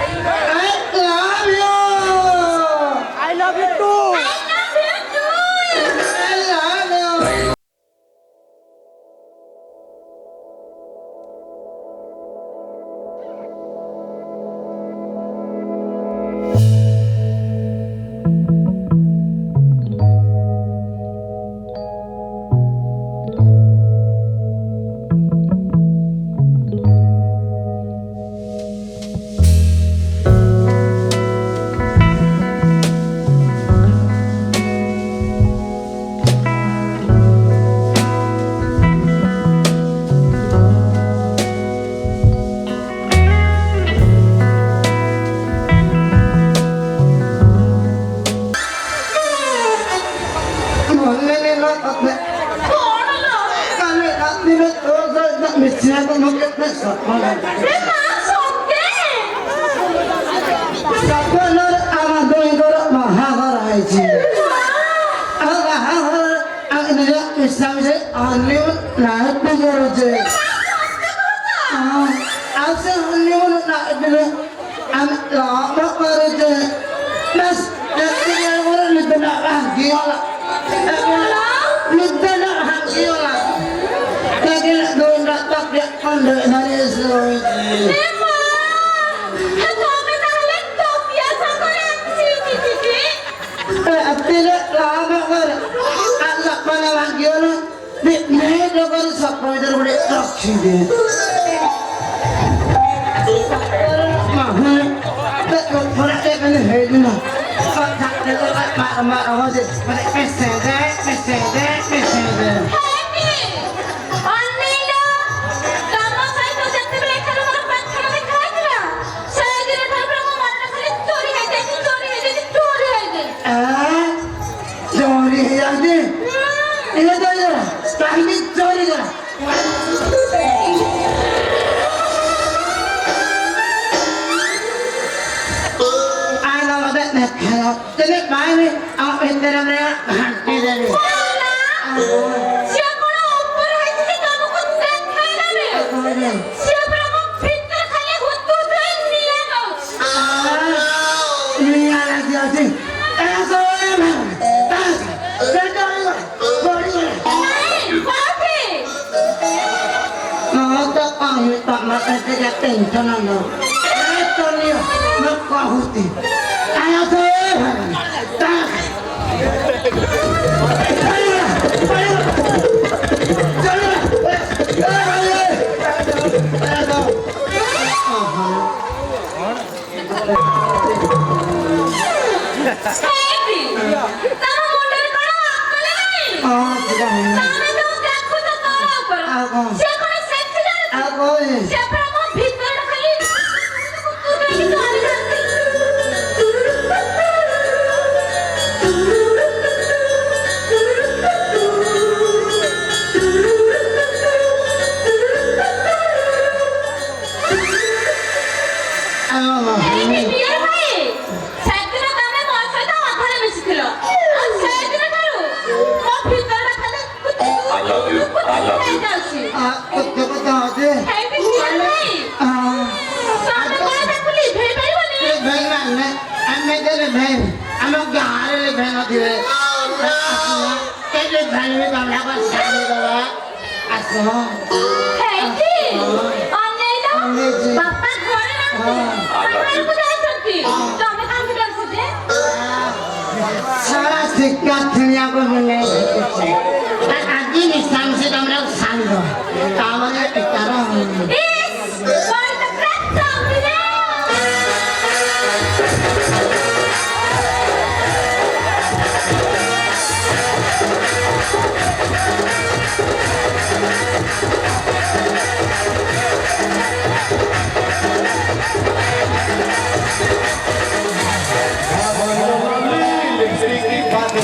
love you. I love you too. I love you.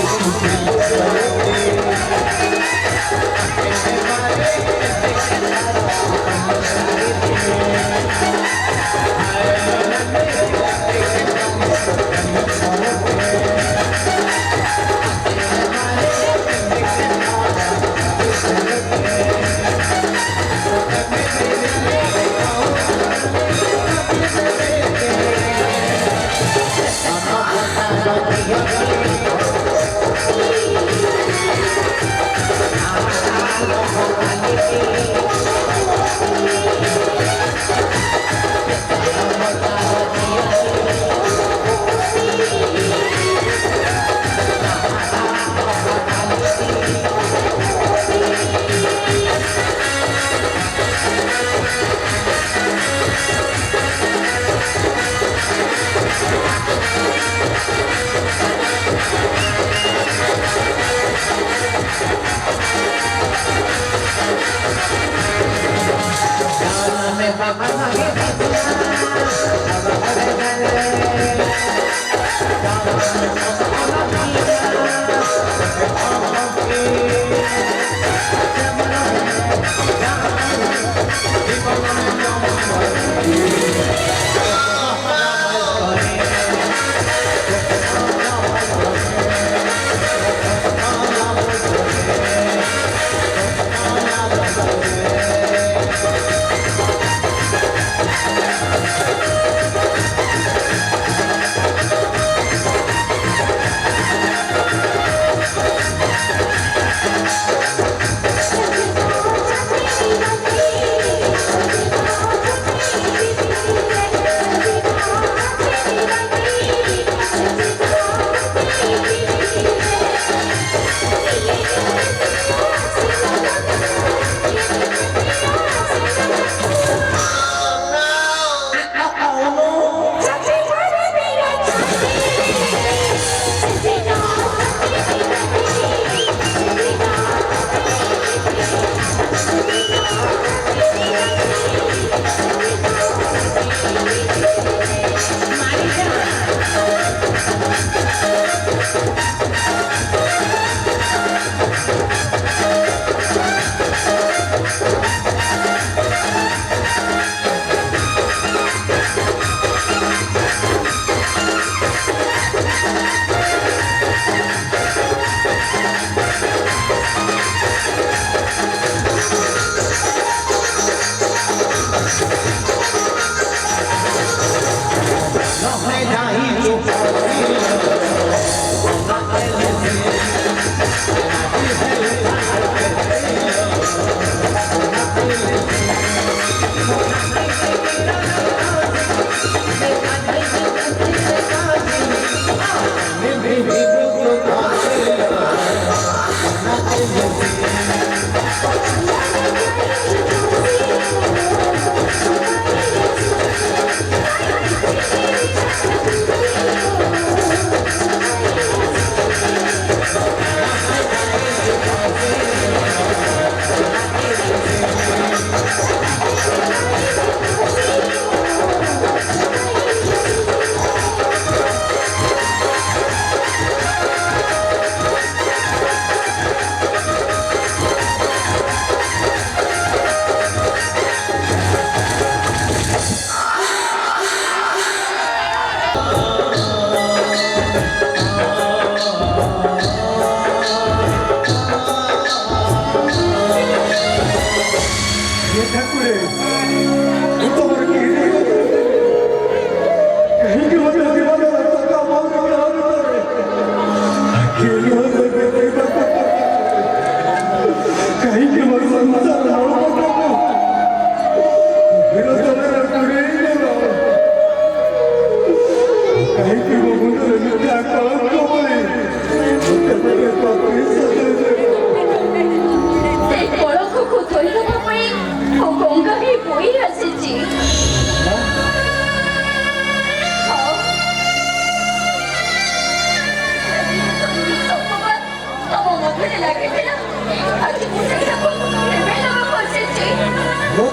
Lipstick,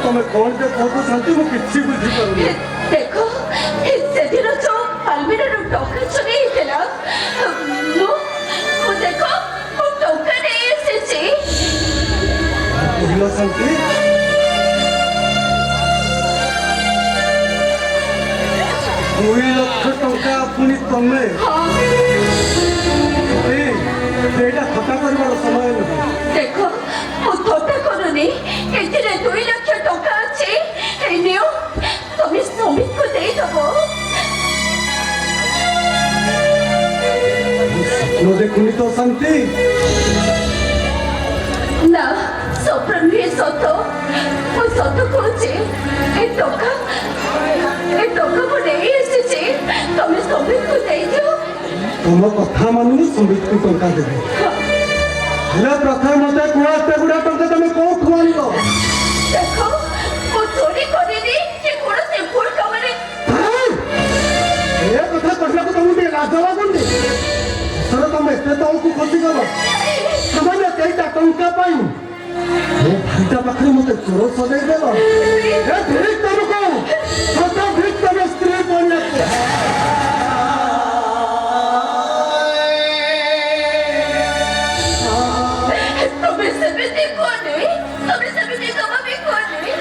ତମେ କଣ ଯେ କହୁଛନ୍ତି ମୁଁ କିଛି ବୁଝିପାରୁନି। ଦେଖ ସେଦିନ ଯୋଉ ଆଲମିରାରୁ ଟଙ୍କା ଚୋରି ହେଇଥିଲା ମୁଁ ଦେଖ ମୁଁ ଟଙ୍କା ନେଇ ଆସିଛି। କହିଲ ଶାନ୍ତି 2 ଲକ୍ଷ ଟଙ୍କା ପୁଣି ତମେ ସେଇଟା ଥଟ୍ଟା କରିବାର ସମୟ ନୁହେଁ। ଦେଖ ମୁଁ ଥଟ୍ଟା କରୁନି, ଏଥିରେ 2 ଲକ୍ଷ ଟଙ୍କା ଅଛି। ନିଅ ତମେ ସମିତକୁ ଦେଇଦବ। ସ୍ୱପ୍ନ ଦେଖୁନି ତ ଶାନ୍ତି? ନା ସ୍ୱପ୍ନ ନୁହେଁ, ସତ। ମୁଁ ସତ କହୁଛି। ଏ ଟଙ୍କା ମୁଁ ନେଇ ଆସିଛି, ତମେ ସମିତକୁ ଦେଇଦିଅ। ତମ କଥା ମାନୁ ସମିତକୁ ଟଙ୍କା ଦେବେ, ହେଲେ ପ୍ରଥମେ ମତେ କୁହ ଏତେଗୁଡ଼ା ଟଙ୍କା ତମେ କୋଉଠୁ ଆଣିବ? ଦେଖ ମୁଁ ଚୋରି କରିନି କି କୌଣସି ଭୁଲ କାମରେ। ଏ କଥା କହିବାକୁ ତମକୁ ଟିକେ ଲାଜ ଲାଗୁନି? ସର ତମେ ଏତେ ତଳକୁ ଖସିଗଲ ସାମାନ୍ୟ କେଇଟା ଟଙ୍କା ପାଇଁ ମୋ ଭାଇଟା ପାଖରେ ମତେ ଚୋର ସଜେଇ ଦେଲ। ସତ ଠିକ ତମେ ସ୍ତ୍ରୀ ପଡ଼ିବାକୁ ତମେ ସେମିତି କୁହନି, ତମେ ସେମିତି ଜମା ବି କୁହନି।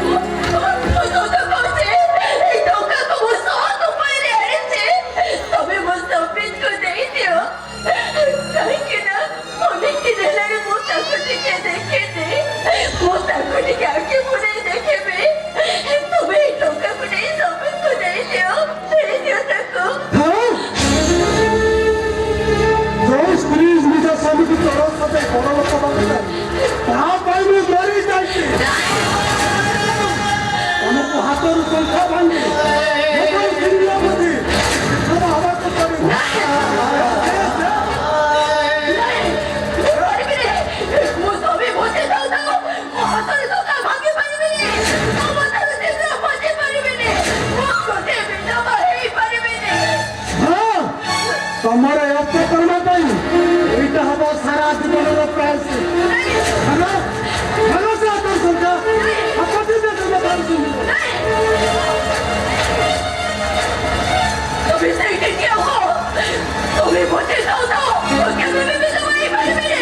ମୁଁ ସତ କହୁଛି, ଏଇ ଟଙ୍କାକୁ ମୁଁ ସତ ଉପାୟରେ ଆଣିଛି। ତମେ ମୋ ସ୍ୱାମୀକୁ ଦେଇଦିଅ, କାହିଁକି ନା ଅନେକ ଦିନ ହେଲାଣି ମୁଁ ତାକୁ ଟିକେ ଦେଖିନି। ମୁଁ ତାକୁ ଟିକେ ଆଖି ବୁଲେଇ ଦେଖିବି। ତମେ ଏଇ ଟଙ୍କାକୁ ନେଇ ସ୍ୱାମୀକୁ ଦେଇଦିଅ ତାକୁ। ଯୋଉ ସ୍ତ୍ରୀ ନିଜ ସ୍ୱାମୀକୁ ତଳ ସତେ ବଡ଼ ଲୋକ ଭାବୁଥାଏ ତା ପାଇଁ ମୁଁ ମରି ଯାଇଛି ତମକୁ ହାତରୁ ସଂଖ୍ୟା ଭାଙ୍ଗି ହବାକୁ ପଡ଼ିବ ମୁଁ ସ୍ୱାମୀ ବୁଝି ଦଉଥାଉ, ମୋ ହାତରେ ଟଙ୍କା ଭାଙ୍ଗି ପାରିବିନି। ତମ ଠାରୁ ଶୀଘ୍ର ବଞ୍ଚି ପାରିବିନି। ମୁଁ ଗୋଟେ ବିଧବା ହେଇପାରିବିନି। ହଁ ତମର ଏ ଅପକର୍ମ ପାଇଁ ଏଇଟା ହବ ସାରା ଜୀବନର ପ୍ରାୟଶ୍ଚିତ ଭଲ ଭଲ ସେ ହାତର ସଂଖ୍ୟା ଆପତ୍ତି ଦେବେ ପାରୁଛନ୍ତି তুমি ସେଇଠି ଠିଆ ହୁଅ। তুমি ବୁଝି ଦଉଥାଉ, ମୁଁ କେବେ ବି ବିଧବା ହେଇପାରିବିନି।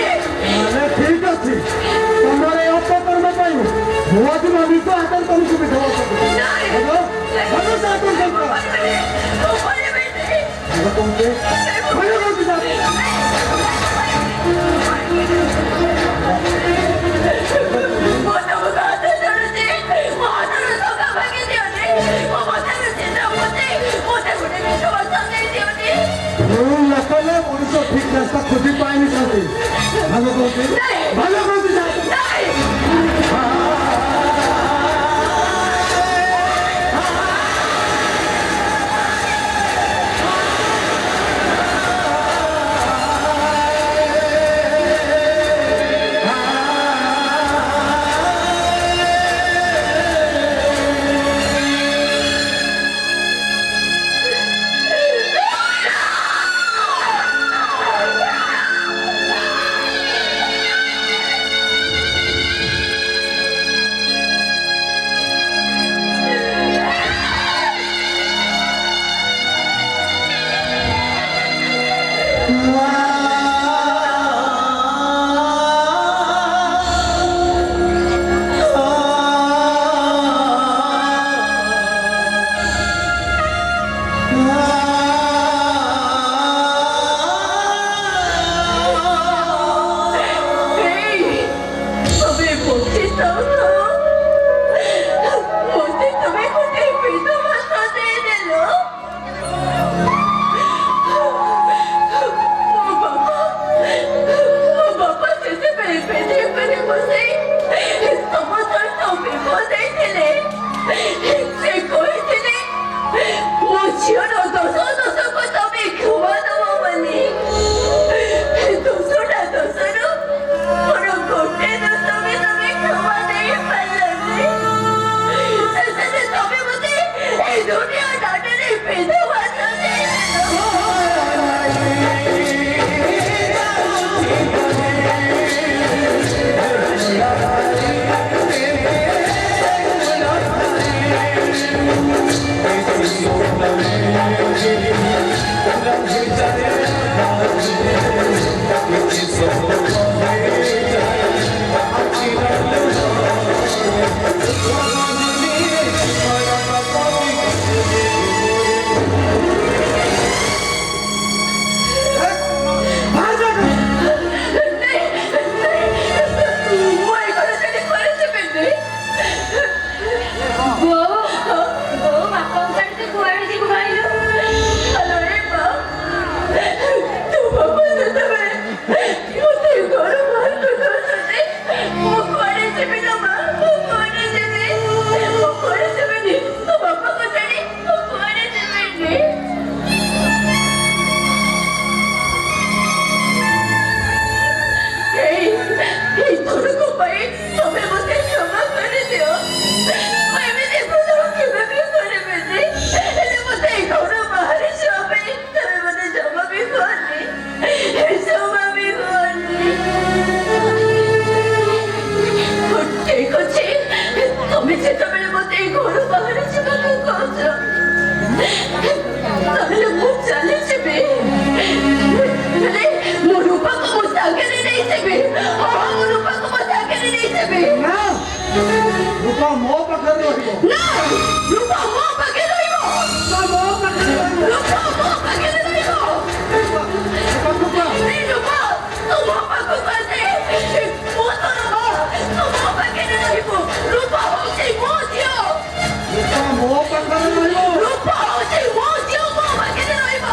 ତାହେଲେ ଠିକ ଅଛି ତମର ଏ ଅପକର୍ମ ପାଇଁ ମୁଁ ଆଜି ମୋ ନିଜ ହାତରେ ତମକୁ ବିଧବା କରିବି ଭଲ ଭଲ ସେ ହାତର ସଂଖ୍ୟା ମୁଁ ପାରିବିନି। ଭଲ କହୁଛି ଭଲ କହୁଛି ସାର୍ ମୁଁ ତମକୁ ହାତ ଛାଡୁଛି। ମୋ ହାତରୁ ଟଙ୍କା ଭାଙ୍ଗି ଦିଅନି। ମୋ ମଥାରୁ ଚିନ୍ତା ପୋଛି ମୋତେ ଗୋଟେ ବିଧବା ସଜାଇ ଦିଅନି। ଭୁଲ ନ କଲେ ମଣିଷ ଠିକ ରାସ୍ତା ଖୋଜି ପାଏନି ଶାନ୍ତି ଭଲ କହୁଛି ଭଲ କହୁଛି ସାର୍ ନାଇଁ, তুমি বুঝি দଉଥାଉ, ମୋତେ তুমি ଗୋଟେ ବିଧବା ସଜାଇ ଦେଲ। ମୋ ବାପା ସେଥିପାଇଁ ପେଟେ ଉପରେ ବସେଇ ତମ ସହିତ ବିପଦ ଦେଇଥିଲେ। ସେ କହିଥିଲେ ମୋ ଝିଅର ଦୋଷକୁ ତମେ କ୍ଷମା ଦବ ବୋଲି। ଦୋଷରୁ ମୋର ଗୋଟେ ଦୋଷ ବି ତମେ କ୍ଷମା ଦେଇପାରିଲନି। ଶେଷରେ ତମେ ମୋତେ ଏଇ ଦୁନିଆ ଦାଣ୍ଡରେ ବିଧବା ସଜାଇ ଦେଲ। ରୂପା ମୋ ପାଖରେ ରହିବ। ନା ରୂପା ମୋ ପାଖରେ ରହିବ। ମୋ ପାଖରେ ରହିବ। ରୂପା ମୋ ପାଖରେ ରହିବ। ରୂପା ଏ ରୂପା ତୁ ମୋ ପାଖକୁ ଆସେ। ମୁଁ ତୋର ମା, ତୁ ମୋ ପାଖରେ ରହିବୁ। ରୂପା ହଉଛି ମୋ ଝିଅ। ରୂପା ମୋ ପାଖରେ ରହିବ। ରୂପା ହଉଛି ମୋ ଝିଅ, ମୋ ପାଖରେ ରହିବ।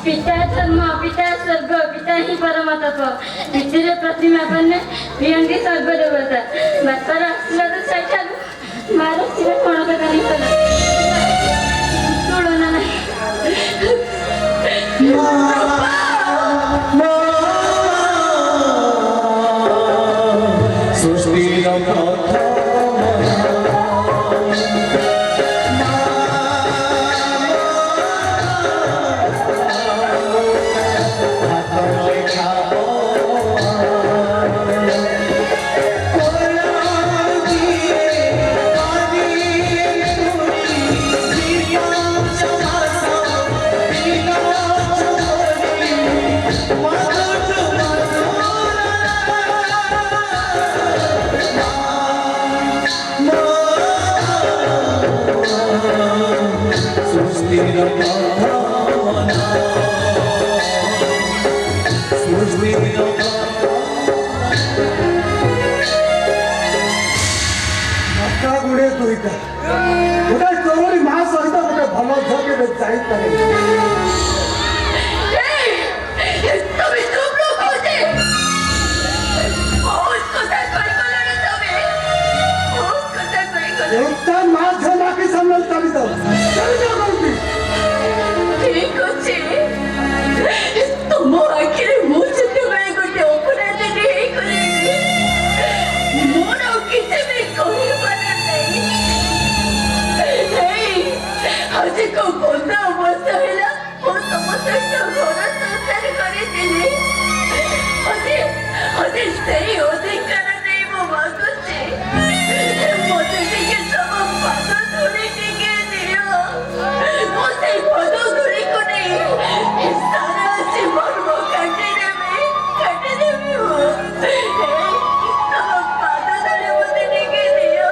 पिता धर्म पिता स्वर्ग पिता ही परम तप पृथ्वीर प्रतिमा बने प्रियंगी सर्वदेवता बापार आशीर्वाद सहित मार शिर कणक दानी कला तुलना नहीं ଗୁଡେ ଦୁଇଟା ଗୋଟେ ଚୋରି ମା ସହିତ ଗୋଟେ ଭଲ ଝିଅ କେବେ ଯାଇପାରେ। তুমি চুপ লোক হচ্ছে বহুত কথা কই গলনি তুমি বহুত কথা কই গলনি একটা মা ঝিଅ মাকে সামনে চালি যাও কৌটি ঠিক আছে তোমার আখিরে ମୁଁ ଯେତେବେଳେ ଗୋଟେ ଅପରାଧ ହେଇ ଗଲି ମୋର ଆଉ କିଛି ବି କହିବାର ନାହିଁ। ଆଜି କୋଉ ବନ୍ଦ ଅବସ୍ଥା ହେଲା ମୁଁ ତମ ସହିତ ଘର ସଂସାର କରିଥିଲି। ଆଜି ସେଇ ଅଧିକାର ନେଇ ମୁଁ ମାଗୁଛି ମତେ ଟିକେ ତମ ପାଦ ଧୂଳି ଟିକେ ଦିଅ। ମୁଁ ସେଇ ପଦ ଧୂଳିକୁ ନେଇ ସାରା ଜୀବନ ମୁଁ କାଟିଦେବି ମୁଁ। ତମ ପାଦ ଧୂଳି ମତେ ଟିକେ ଦିଅ।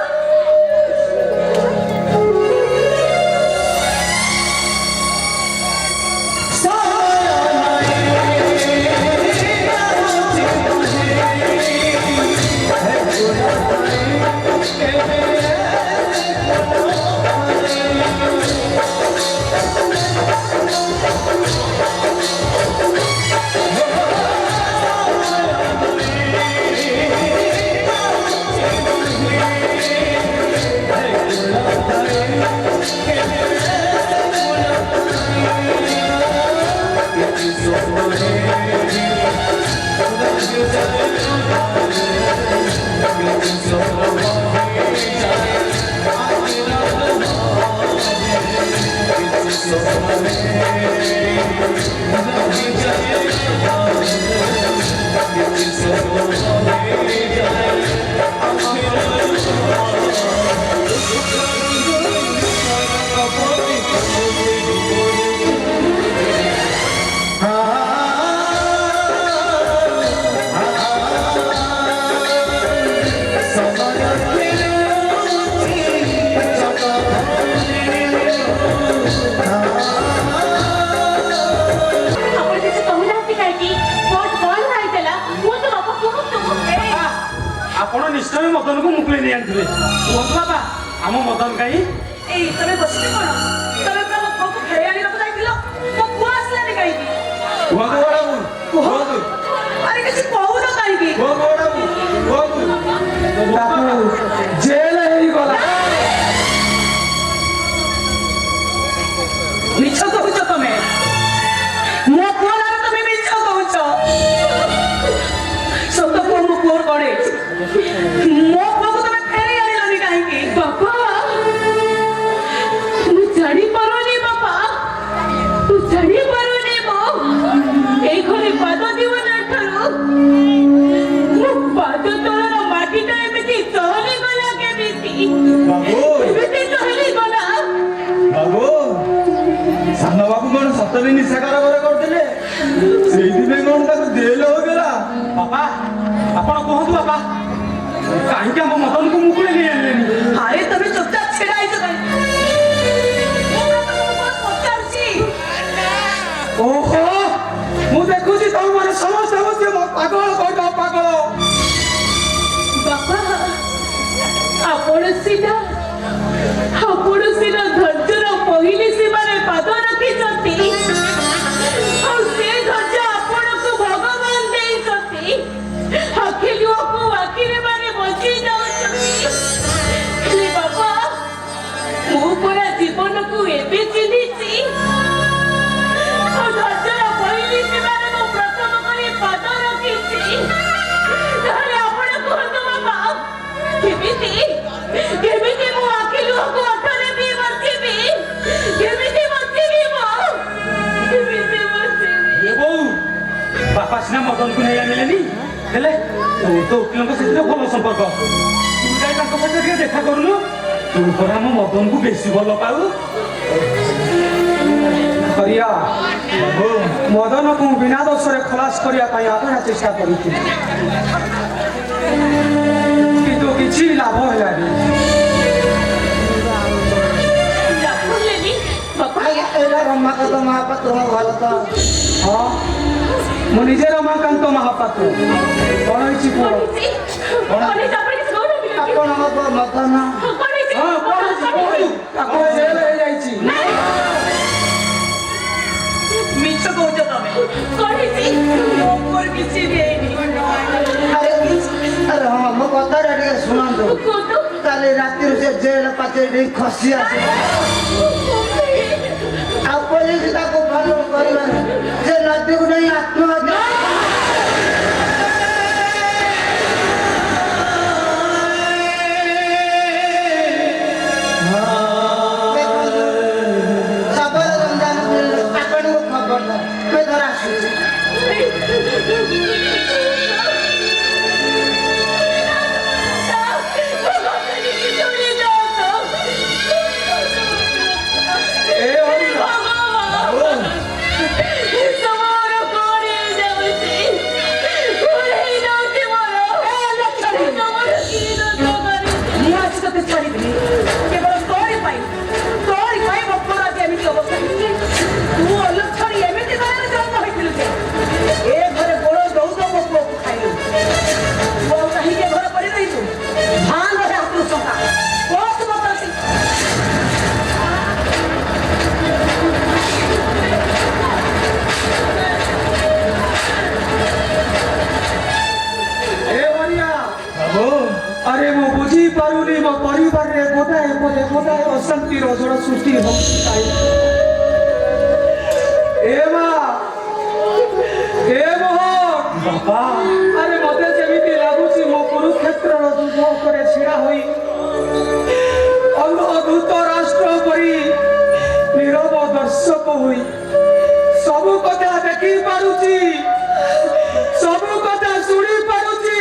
ଆପଣ ନିଶ୍ଚୟ ମଦନକୁ ମୁକୁଳି ନେଇ ଆଣିଥିଲେ। କୁହନ୍ତୁ ବାବା ଆମ ମଦନ କାହିଁ? ଏଇ ତମେ ବସିଛ କଣ? ତମେ ପୁରା ମୋ ପୁଅକୁ ଫେରାଇ ଆଣିବାକୁ ଯାଇଥିଲ, ମୋ ପୁଅ ଆସିଲାନି କାହିଁକି? କୁହନ୍ତୁ ବଡ଼ବାବୁ କୁହନ୍ତୁ। ଆରେ କିଛି କହୁନ କାହିଁକି? କୁହନ୍ତୁ ବଡ଼ବାବୁ କୁହନ୍ତୁ। ତାକୁ ଜେଲ ହେଇଗଲା। ମିଛ କହୁଛ ତମେ। ମୋ ପୁଅ ନାଁରେ ତମେ ମିଛ କହୁଛ। ସତ ପୁଅ ମୋ ପୁଅର କଣ ହେଇଛି? ମୋ ପୁଅକୁ ତମେ ଫେରାଇ ଆଣିଲନି କାହିଁକି? ବାପା ମୁଁ ଜାଣିପାରୁନି ବାପା, ମୁଁ ଜାଣିପାରୁନି ମୋ ଏଇ ଘରେ ପାଦ ଦିବନା ଠାରୁ ମୋ ପାଦ ତଳର ମାଟିଟା ଏମିତି ଚହଲି ଗଲା କେମିତି? ଏମିତି ଚହଲି ଗଲା। ବାବୁ ସାନ ବାବୁ କଣ ସତରେ ନିଶା କାରବାର କରୁଥିଲେ? ସେଇଥିପାଇଁ କଣ ତାକୁ ଜେଲ ହେଇଗଲା? ବାପା ଆପଣ କୁହନ୍ତୁ ବାପା କାହିଁକି ଆମ ମଦନକୁ ମୁକୁଳି ନେଇ ଆଣିଲେନି? ଆରେ ତମେ ଚୁପଚାପ ଛିଡା ହେଇଛ କାହିଁକି? ଓହୋ ମୁଁ ଦେଖୁଛି ତମମାନେ ସମସ୍ତେ ହଉଛି ମୋ ପାଗଳ କହିଲ ପାଗଳ। ବାପା ଆପଣ ସିନା ଧୈର୍ଯ୍ୟର ପହିଲି ସୀମାରେ ପାଦ ରଖିଛନ୍ତି ଆଉ ସେ ଧୈର୍ଯ୍ୟ ଆପଣଙ୍କୁ ଭଗବାନ ଦେଇଛନ୍ତି। ଆଖି ଲୁହକୁ ଆଖିରେ ମାନେ ବଞ୍ଚି ଯାଉଛନ୍ତି। ହେଲେ ବାପା ମୁଁ ପୁରା ଜୀବନକୁ ଏବେ ଚିହ୍ନିଛି। ଧୈର୍ଯ୍ୟର ପହିଲି ସୀମାରେ ମୁଁ ପ୍ରଥମ କରି ପାଦ ରଖିଛି। ତାହେଲେ ଆପଣ କୁହନ୍ତୁ ବାପା କେମିତି ମୁଁ ଆଖି ଲୁହକୁ ଅଠରେ ବି ବଞ୍ଚିବି? କେମିତି ବଞ୍ଚିବି ମୁଁ? କେମିତି ବଞ୍ଚିବି? ବୋଉ ବାପା ସିନା ମଦନକୁ ନେଇ ଆଣିଲେନି, ହେଲେ ତୋ ତ ଓକିଲଙ୍କ ସେଥିରେ ଭଲ ସମ୍ପର୍କ। ତୁ ଯାଇ ତାଙ୍କ ସହିତ ଟିକେ ଦେଖା କରୁନୁ। ତୁ ପରା ଆମ ମଦନକୁ ବେଶୀ ଭଲ ପାଉ। ହରିଆ ମଦନକୁ ବିନା ଦୋଷରେ ଖଲାସ କରିବା ପାଇଁ ଆଗରା ଚେଷ୍ଟା କରିଥିଲି, କିନ୍ତୁ କିଛି ଲାଭ ହେଲାନି। ରମାକାନ୍ତ ମହାପାତ୍ର ଭଲ ତ? ହଁ ମୁଁ ନିଜେ ରମାକାନ୍ତ ମହାପାତ୍ର। କଣ ହେଇଛି ପୁଅ? ଆପଣଙ୍କ ମଦନ ହଁ କଣ ହେଇଛି? ଆପଣ ଜେଲ ହେଇଯାଇଛି। ମିଛ କହୁଛ ତମେ। ମୋର କିଛି ବି ହେଇନି। ଆରେ ହଁ ମୋ କଥାଟା ଟିକେ ଶୁଣନ୍ତୁ। କାଲି ରାତିରୁ ସେ ଜେଲ ପାଚେରୀ ଟିକେ ଖସି ଆସେ ଆଉ ପୋଲିସ ତାକୁ ଭଲ କରିବାରେ ସେ ନଦୀକୁ ନେଇ ଆତ୍ମହତ୍ୟା। ଶବର ରଞ୍ଜନ ଆପଣଙ୍କୁ ଖବର ମୁଁ ଧର ଆସୁଛି। अरे मो बुझी पारुनी मो परिवार रे गोटाए अशांति रजड़ सृष्टि होउछि ए बाबा अरे मते जेमिति लागुछि मो कुरुक्षेत्र रो युद्ध करे छिड़ा होई अद्भुत राष्ट्र परी नीरव दर्शक होई सब कथा देखि पारुछि, सब कथा सुनी पारुछि,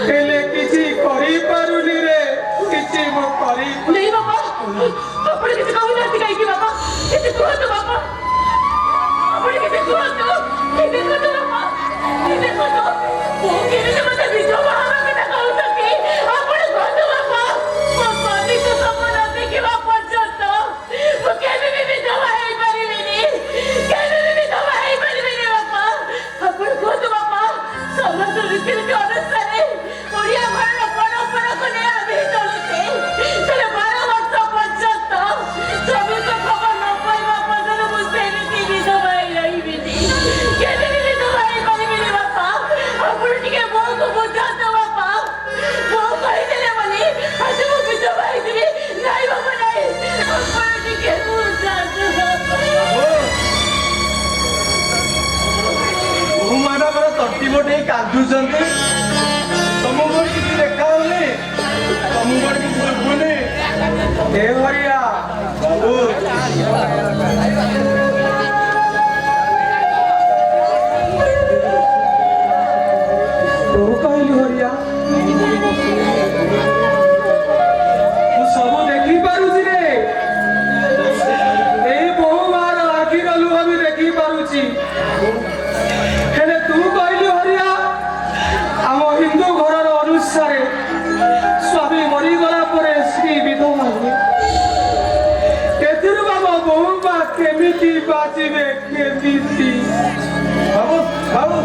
हेले किछि करि पारुनी रे, किछि मो करि नहीं बाबा ଆପଣ କିଛି କହୁନାହାନ୍ତି କାହିଁକି ବାବା? କିଛି କୁହନ୍ତୁ ବାବା, ଆପଣ କିଛି କୁହନ୍ତୁ। ଦେଖନ୍ତୁ ବାବା, ଦେଖନ୍ତୁ ମୁଁ କେମିତି ମତେ ବିଧବା ହେବା କଥା କହୁଛନ୍ତି। ଆପଣ କୁହନ୍ତୁ ବାବା, ମୋ ସ୍ୱାମୀକୁ ସପନ ଦେଖିବା ପର୍ଯ୍ୟନ୍ତ ମୁଁ କେବେ ବି ବିଧବା ହେଇପାରିବିନି, କେବେ ବି ବିଧବା ହେଇପାରିବିନି ବାପା। ଆପଣ କୁହନ୍ତୁ ବାପା, ସମସ୍ତ ରୀତିନୀତି ଅନୁସାରେ ଓଡ଼ିଆ ଘରର ପରମ୍ପରାକୁ ନେଇ ଆମେ ଚଳୁଛେ। ସେଟା 12 ବର୍ଷ ପର୍ଯ୍ୟନ୍ତ ସ୍ୱାମୀଙ୍କ ଖବର ନ ପାଇବା ପର୍ଯ୍ୟନ୍ତ ମୁଁ ସେମିତି ବିଧବା ହେଇ ରହିବିନି, କେବେ ବି ବିଧବା ହେଇପାରିବିନି ବାପା। ଆପଣ ଟିକେ ବୋଉକୁ ବୁଝାନ୍ତୁ ବାପା, ବୋଉ କହିଦେଲେ ବୋଲି ଆଜି ମୁଁ ବିଧବା ହେଇଯିବି। ନାଇଁ ବାପା ନାଇଁ, ଆପଣ ଟିକେ ବୁଝାନ୍ତୁ ବାପା। ବୋହୁ ମାଡା ପରା ତଟି ମୋଟେ କାନ୍ଦୁଛନ୍ତି। ତମକୁ କିଛି ଦେଖା ହଉନି, ତମକୁ କିଛି ଶୁଭୁନି। ଏ ଭଳିଆ ବାବୁ ତୁ କହିଲୁ ହରିଆ, ମୁଁ ସବୁ ଦେଖି ପାରୁଛି ରେ। ଏଇ ବୋହୁ ମାର ଆଖିର ଲୁହ ବି ଦେଖି ପାରୁଛି। ହେଲେ ତୁ କହିଲୁ ହରିଆ, ଆମ ହିନ୍ଦୁ ଘରର ଅନୁସାରେ କେମିତି ବାଜିବେ କେମିତି ବାବୁ ବାବୁ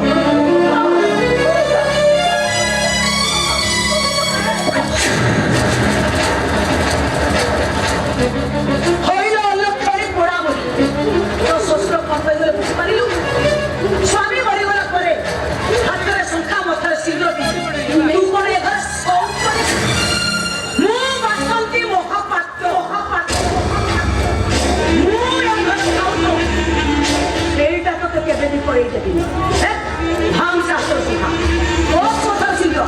হইল অলক্ষণে পোড়াবলি তো শ্বশুর কর্তব্য বুঝিপারিলু স্বামী মরিগলা পরে হাতরে শঙ্খা মথারে শীঘ্র তু কোন এ ঘর সৌখ করে মু বাসন্তী মহাপাত্র মু এ ঘর সৌখ এইটা তোকে কেবে দি পড়েই দেবিনি ভাঙ শাস্ত্র শিখা ও কথা শীঘ্র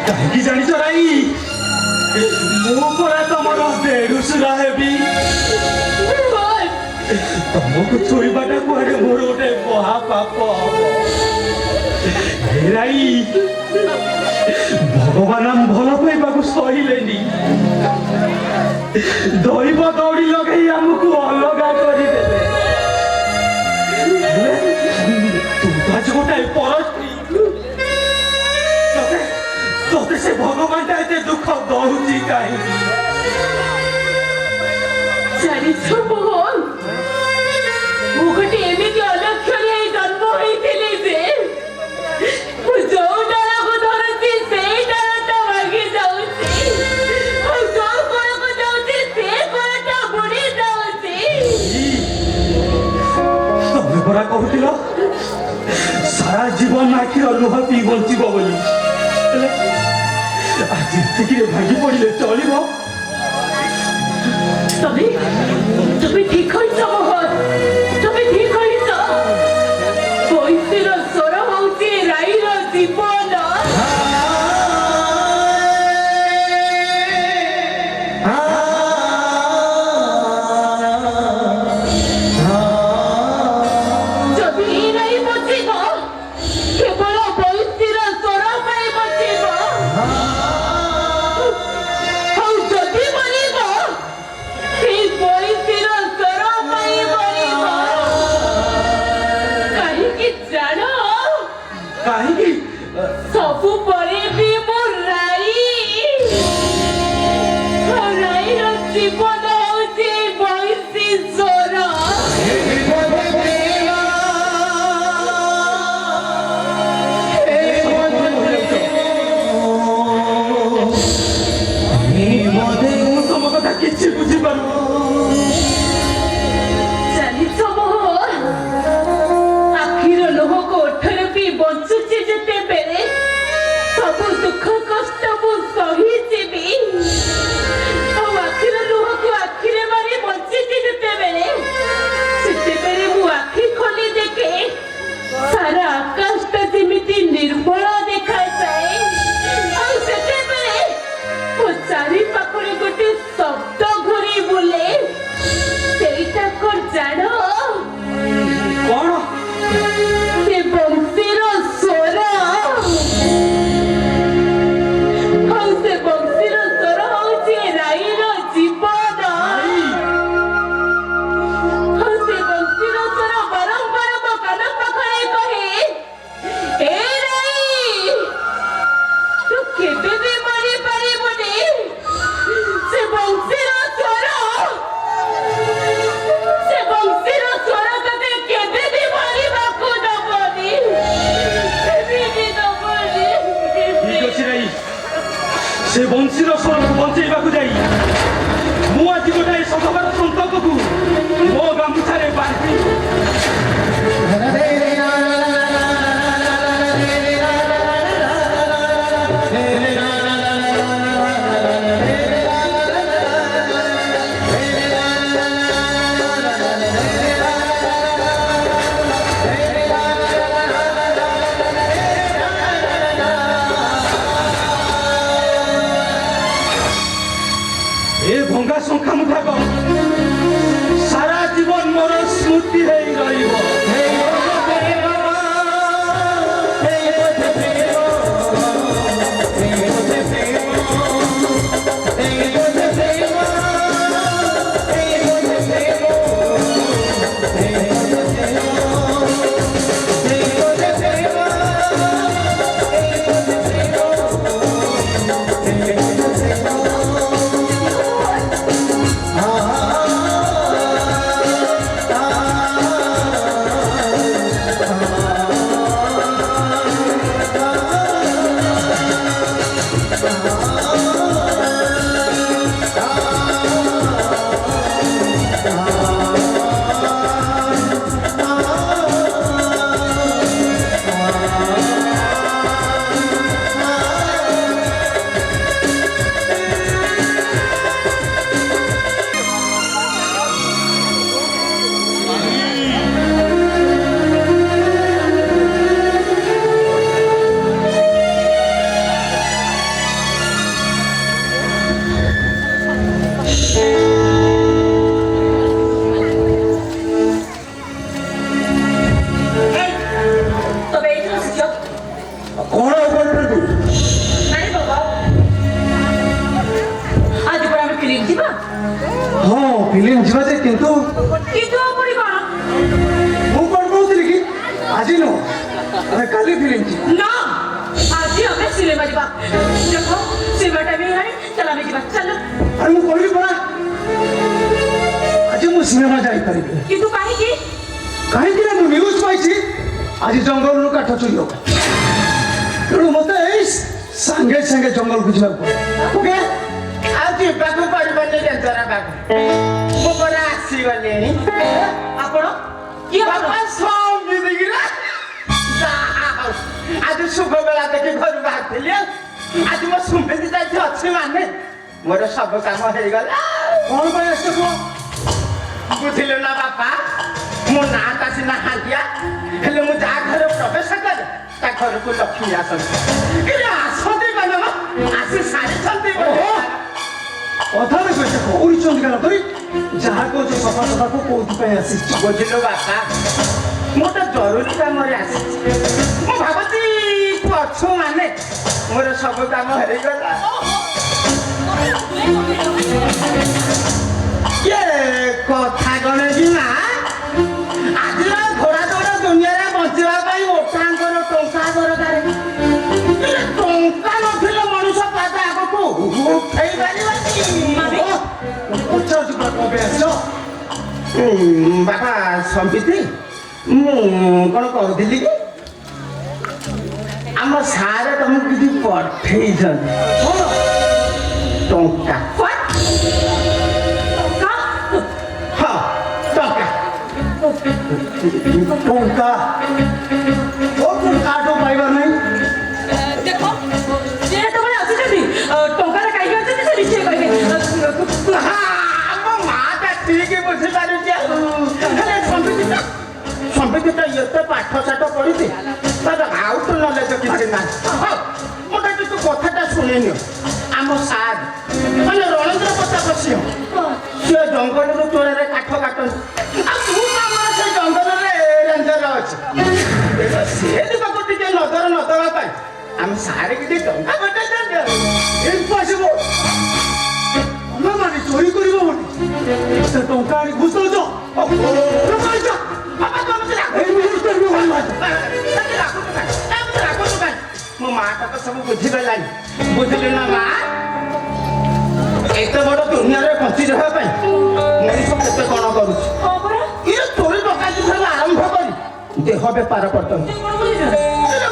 କାହିଁକି ଜାଣିଛ ରାଇ ମୁଁ ପରା ତମର ଦେଢୁଶୁରା ହେବି ତମକୁ ଛୁଇଁବାଟା କୁଆଡେ ମୋର ଗୋଟେ ମହାପାପ ହେ ରାଇ ଭଗବାନ ଭଲ ପାଇବାକୁ ସହିଲେନି ଦୈବ ଦୌଡ଼ି ଲଗେଇ ଆମକୁ ଅଲଗା କରିଦେଲେ ତୁ ତ ଆଜି ଗୋଟାଏ ପରସ୍ତ୍ରୀ ତୋତେ ସେ ଭଗବାନଟା ଏତେ ଦୁଃଖ ଦଉଛି କାହିଁକି ଜାଣିଛ ମୋହନ ମୁଁ ଗୋଟେ ଏମିତି ଅଲକ୍ଷଣୀୟ ଜନ୍ମ ହୋଇଥିଲି ଯେ ମୁଁ ଯୋଉ ଡାଳକୁ ଧରୁଛି ସେଇ ଡାଳଟା ଭାଙ୍ଗି ଯାଉଛି ଆଉ ଯୋଉ କୋଳକୁ ଯାଉଛି ସେ କୋଳଟା ବୁଡି ଯାଉଛି ତମେ ପରା କହୁଥିଲ ସାରା ଜୀବନ ଆଖିର ଲୁହ ପିଇ ବଞ୍ଚିବ ବୋଲି ଆଜି ଏତିକିରେ ଭାଙ୍ଗି ପଡ଼ିଲେ ଚଳିବ ତମେ ଠିକ କହିଛ ମୋହନ ତମେ ଠିକ କହିଛ ପଇସିର ସ୍ୱର ହଉଛି ରାଇର ଜୀବନ ଯଦି ରାଇ ବଞ୍ଚିବ କେବଳ ପଇସିର ସ୍ୱର ପାଇଁ ବଞ୍ଚିବ ଆଉ ଆଖିର ଲୁହକୁ ଆଖିରେ ମାରି ବଞ୍ଚିଛି ଯେତେବେଳେ ସେତେବେଳେ ମୁଁ ଆଖି ଖୋଲି ଦେଖେ ସାରା ଆକାଶଟା ଯେମିତି ନିର୍ମଳ ଦେଖାଯାଏ। ଆଉ ସେତେବେଳେ ମୋ ଚାରି ପାଖରେ ଗୋଟେ ଶବ୍ଦ ଘୁରି ବୁଲେ। ସେଇଟା କଣ ଜାଣ? କଣ? ସେ ବଂଶୀର ସ୍ୱର। ଆଉ ସେ ବଂଶୀର ସ୍ୱର ହଉଛି ରାଇର ଜୀବନ। ଆଉ ସେ ବଂଶୀର ସ୍ୱର ବାରମ୍ବାର ମୋ କାନ ପାଖରେ କହେ, ଏ ରାଇ, ତୁ କେବେ ବି ମରିପାରିବୁନି। ସେ ବଂଶୀର ସ୍ୱର ତତେ କେବେ ବି ମରିବାକୁ ଦବନି। କେବେ ଦବନି। ଠିକ ଅଛି ରାଇ, ସେ ବଂଶୀର ସ୍ୱରକୁ ବଞ୍ଚେଇବାକୁ ଯାଇ ମୁଁ ଆଜି ଗୋଟାଏ ସଭାର ସନ୍ତକକୁ ମୋ ଗାମୁଛାରେ ବାନ୍ଧି ଏ ଭଙ୍ଗା ଶଙ୍ଖା ମୁଠାକ ସାରା ଜୀବନ ମୋର ସ୍ମୃତି ହେଇ ରହିବ। फिल्म जीवा जे किंतु पुणी कौन मु कोन कहउतली कि आज नो अरे काली फिल्म जी ना आज हमें सिनेमा जीवा देखो सिनेमा टाइम है चल हमें जीवा चल अरे मु कहली परा आज मु सिनेमा जाई परिबे किंतु काहे कि मु न्यूज पाइछि आज जंगल रो काठ चोरी हो तेणु मते ए संगे संगे जंगल को जीवा ओके आज बाबू परिबने जरा बाबू मो बड़ा आसी गलेनी आपण किए बाबा सौं दिगिरा आज शुभ बेला देखि घर बाहरथिली आज मो सुमेदी जाई अछि माने मोर सब काम हे गला कौन पे आसे को बुझिलो ना बापा मो ना तासी ना हालिया हेले मु जा घर प्रवेश कर ता घर को लक्ष्मी आसन कि आसते बनो आसी सारी चलते बनो कथा में कैसे कोई चंद कर तोरी जहां को जो सफा सफा को कोथि पे आसी बुझिलो बापा मोटा जरूरी काम रे आसी मो भाबती तू अछु माने मोर सब काम हेरि गला ये कथा गणे कि ना आज घोड़ा दौड़ा दुनिया रे बंचिबा पई ओठांकर टंका दरकार टंका नथिले मनुष्य पाता आगो को उठै पारिबानी उच्च जुबा को बे आसो बापा संपिति मु कोन कहउथिली कि हम सारे तुमको किसी पठेई छन टंका हाँ टंका टंका ओ टंका तो पाइबा नहीं देखो जे तो बड़े आसी जदी टंका रे काई गछ ତ ଏତେ ପାଠ ସାଠ ପଢିଛି ତାର ଆଉଟ ନଲେଜ କିଛି ନାହିଁ ମୋଟା ତୁ କଥାଟା ଶୁଣିନି ଆମ ସାର୍ ମାନେ ରଣେନ୍ଦ୍ର ପ୍ରତାପ ସିଂହ ସେ ଜଙ୍ଗଲରୁ ଚୋରାରେ କାଠ କାଟନ୍ତି ଆଉ ତୁ ଆମର ସେ ଜଙ୍ଗଲରେ ରେଞ୍ଜର ଅଛି ସେ ଦିଗକୁ ଟିକେ ନଜର ନ ଦେବା ପାଇଁ ଆମେ ସାର୍ କିଛି ଟଙ୍କା ପଠେଇଛନ୍ତି ଇମ୍ପସିବଲ୍ ତମେ ମାନେ ଚୋରି କରିବ ବୋଲି ସେ ଟଙ୍କା ଆଣି ଘୁଷ ଦଉଛ ମୋ ମାଟା ତ ସବୁ ବୁଝିଗଲାଣି ବୁଝିଲି ନା ମା ଏତେ ବଡ ଦୁନିଆରେ ବଞ୍ଚି ରହିବା ପାଇଁ ମଣିଷ କେତେ କଣ କରୁଛି ଇଏ ଚୋରି ଡକାୟତି ଠାରୁ ଆରମ୍ଭ କରି ଦେହ ବେପାର କରୁଛନ୍ତି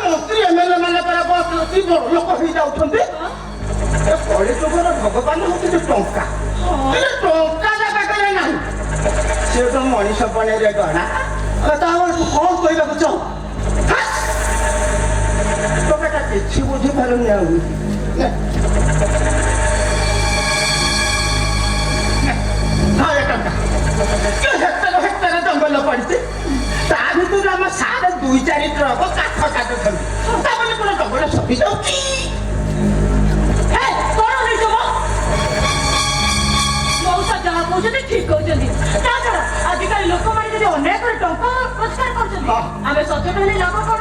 ମନ୍ତ୍ରୀ ଏମଏଲଏ ମାନେ ପରା ବଡ଼ ଲୋକ ହେଇଯାଉଛନ୍ତି କଳିଯୁଗର ଭଗବାନ ହଉଛି ଟଙ୍କା ଟଙ୍କା ଜାଗାରେ ନାହିଁ ସେ ତ ମଣିଷ ପଣରେ ଗଣା ତାପରେ ତୁ କଣ କହିବାକୁ ଚାହୁଁ ଟଙ୍କାଟା କିଛି ବୁଝିପାରୁନି ଆଉ ହେକ୍ଟର ଜଙ୍ଗଲ ପଡିଛି ତା ଭିତରୁ ଆମ ସାର 2-4 ଟ୍ରକ କାଠ କାଟୁଛନ୍ତି ତାମାନେ ପୁରା ଜଙ୍ଗଲ ସଫି ଯାଉଛି ଯାହା କହୁଛନ୍ତି ଠିକ କହୁଛନ୍ତି ତା ଛଡା ଆଜିକାଲି ଲୋକମାନେ ଯଦି ଅନ୍ୟାୟ କରି ଟଙ୍କା ରୋଜଗାର କରୁଛନ୍ତି ଆମେ ସଚେତନ ହେଲେ ଲାଭ କଣ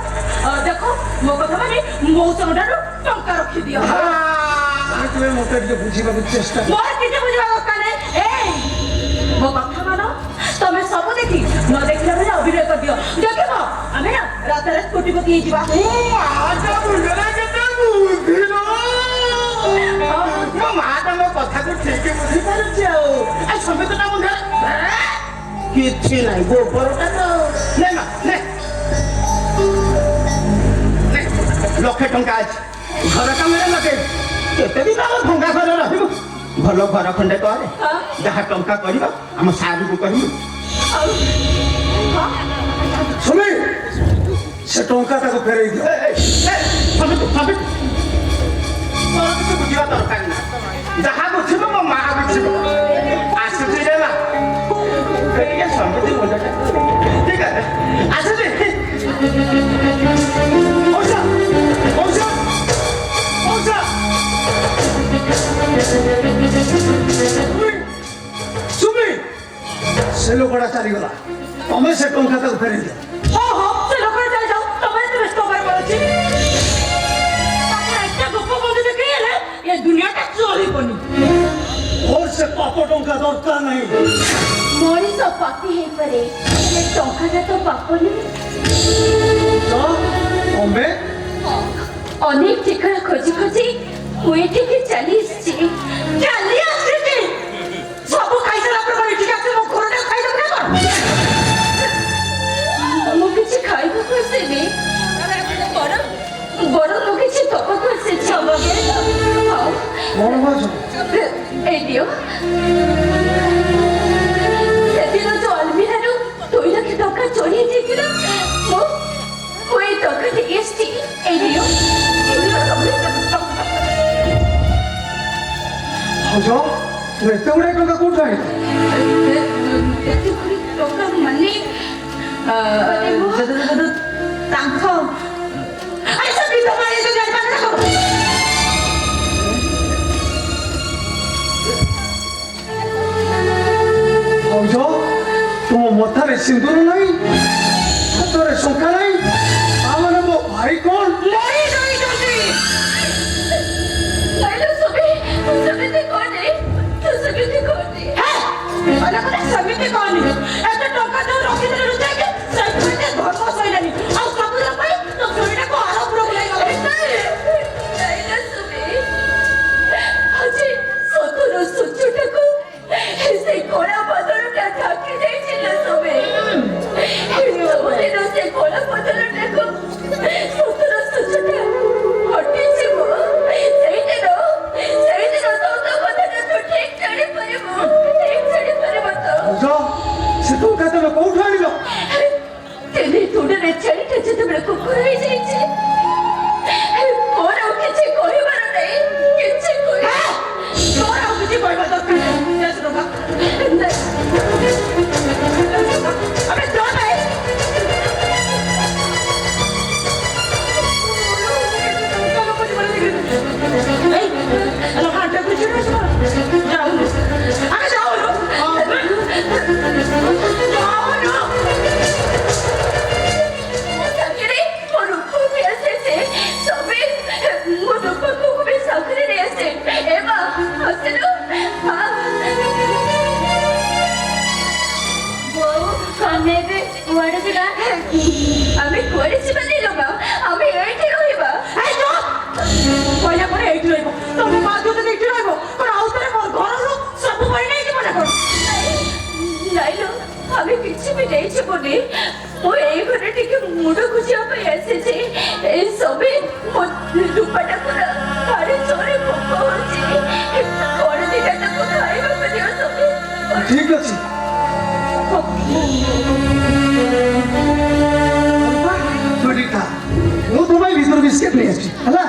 ଦେଖ ମୋ କଥା ମାନେ ମଉସାଙ୍କ ଠାରୁ ଟଙ୍କା ରଖିଦିଅ ତୁମେ ମୋତେ ଟିକେ ବୁଝିବାକୁ ଚେଷ୍ଟା ମୋର କିଛି ବୁଝିବା ଦରକାର ନାହିଁ ମୋ କଥା ମାନ ତମେ ସବୁ ଦେଖି ନ ଦେଖିଲା ବେଳେ ଅଭିନୟ କରିଦିଅ ଦେଖିବ ଆମେ ନା ରାତାରେ ସ୍କୁଟି ପକେଇ ହେଇଯିବା ମୋ ମା ତମ କଥାକୁ ଠିକ ବୁଝିପାରୁଛି ଆଉ ସମିତିଟା ମୁଣ୍ଡ କିଛି ନାହିଁ ଗୋବରଟା ତ ଲକ୍ଷେ ଟଙ୍କା ଅଛି ଘର କାମରେ ଲଗେଇବି କେତେ ଦିନ ଆମ ଭଙ୍ଗା ଘର ରହିବୁ ଭଲ ଘର ଖଣ୍ଡେ କରେ ଯାହା ଟଙ୍କା କରିବ ଆମ ସାରକୁ କହିବୁ ସୁମି ସେ ଟଙ୍କା ତାକୁ ଫେରେଇ ଦିଅ ସମିତି କିଛି ବୁଝିବା ଦରକାର ନାହିଁ ଯାହା ବୁଝିବ ମୋ ମା ବୁଝିବ ଆସୁଛି ରେ ମା ଟିକେ ସମିତି ମୁଣ୍ଡଟା ଠିକ ଅଛି ଆସୁଛି ସୁମି ସେ ଲୋକଟା ଚାଲିଗଲା ତମେ ସେ ଟଙ୍କା ତାକୁ ଫେରେଇ ଦିଅ ସେ ଲୋକଟା ଚାଲି ଯାଉ ତମେ ଏତେ ବ୍ୟସ୍ତ ହବାର ପଡୁଛି ଏତେ ଗୋପ ବନ୍ଧୁ ଦେଖି ହେଲେ ଏ ଦୁନିଆଟା ଚଳିବନି ମୋର ସେ ପାପ ଟଙ୍କା ଦରକାର ନାହିଁ ମଣିଷ ପାପି ହେଇପାରେ ହେଲେ ଟଙ୍କାଟା ତ ପାପ ନୁହେଁ ତମେ ଅନେକ ଠିକଣା ଖୋଜି ଖୋଜି ମୁଁ ଏଠିକି ଚାଲି ଆସିଛି ସବୁ ଖାଇସାରିଲା ପରେ ଏଠିକି ଆସି ମୋ ଘରଟା ଖାଇଦେବୁ ନା କଣ ମୁଁ କିଛି ଖାଇବାକୁ ଆସିନି ବଡ଼ ମୁଁ କିଛି ଦବାକୁ ଆସିଛି କଣ ଭାବୁଛ ଏଇ ଦିଅ ସେଦିନ ଯୋଉ ଅଲମିରାରୁ 2 ଲକ୍ଷ ଟଙ୍କା ଚୋରି ହେଇଯାଇଥିଲା ମୁଁ ଏଇ ଟଙ୍କା ନେଇ ଆସିଛି ଏଇ ଦିଅ ଭାଉଜ ଏତେ ଗୁଡ଼ାଏ ଟଙ୍କା କୋଉଠୁ ଆଣିଲ ଏତେ ଗୁଡିଏ ଟଙ୍କା ମାନେ ତାଙ୍କ ଭାଉଜ ତୁମ ମଥାରେ ସିନ୍ଦୁର ନାହିଁ ହାତରେ ଶଙ୍ଖା ନାହିଁ ତାମାନେ ମୋ ଭାଇ କଣ ସେମିତି କହନି ଏତେ ଟଙ୍କା ଯୋଉ ରଖିଦେଲେ ଲୁଚାଇକି ସେଇଥିପାଇଁ ଧର୍ମ ସଇଲାନି ଆଉ ସବୁର ପାଇଁ ତ ଚୋରିଟାକୁ ଆରମ୍ଭକୁ ଲାଗିଗଲା ଆଜି ସତର ସୂର୍ଯ୍ୟଟାକୁ ସେ କଳା ବାଦଲଟା ଢାକି ଦେଇছিল ତମେ আমি কিছু বি নেই জীবনে ମୁଁ ଏଇ ଘରେ ଟିକେ ମୁଣ୍ଡ ଖୋଜିବା ପାଇଁ ଆସିଛି ଏଇ ସବେ ମୋ ରୂପାଟା ପୁରା ଭାରି ଜୋରେ ଭୋକ ହଉଛି କଣ ଦିଟା ତାକୁ ଖାଇବାକୁ ଦିଅ ସବେ ଠିକ ଅଛି ତୁ ଏଠି ଖା ମୁଁ ତୋ ପାଇଁ ଭିତରୁ ବିସ୍କେଟ୍ ନେଇ ଆସିଛି ହେଲା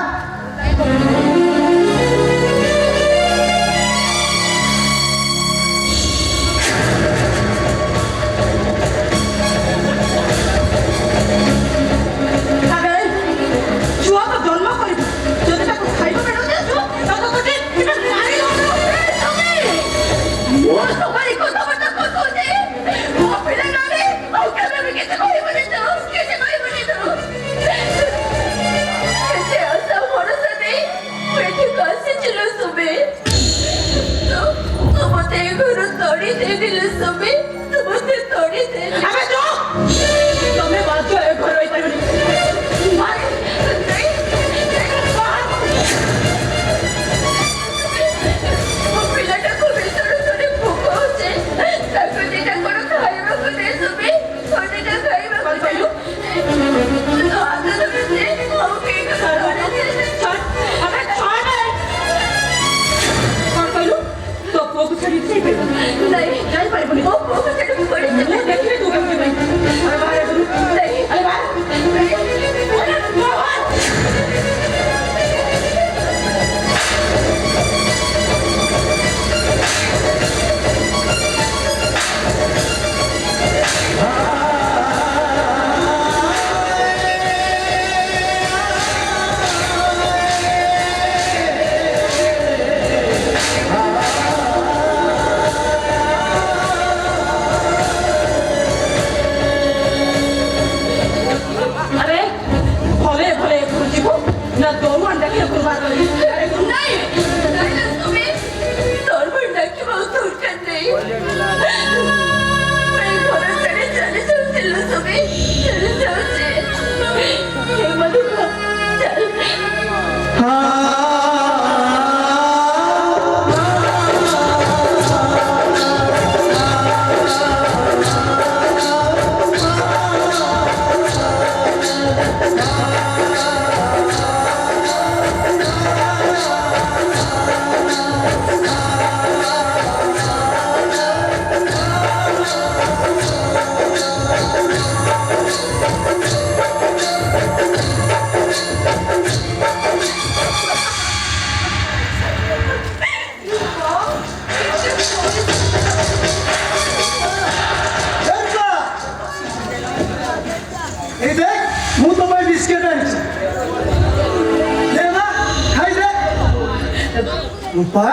रूपा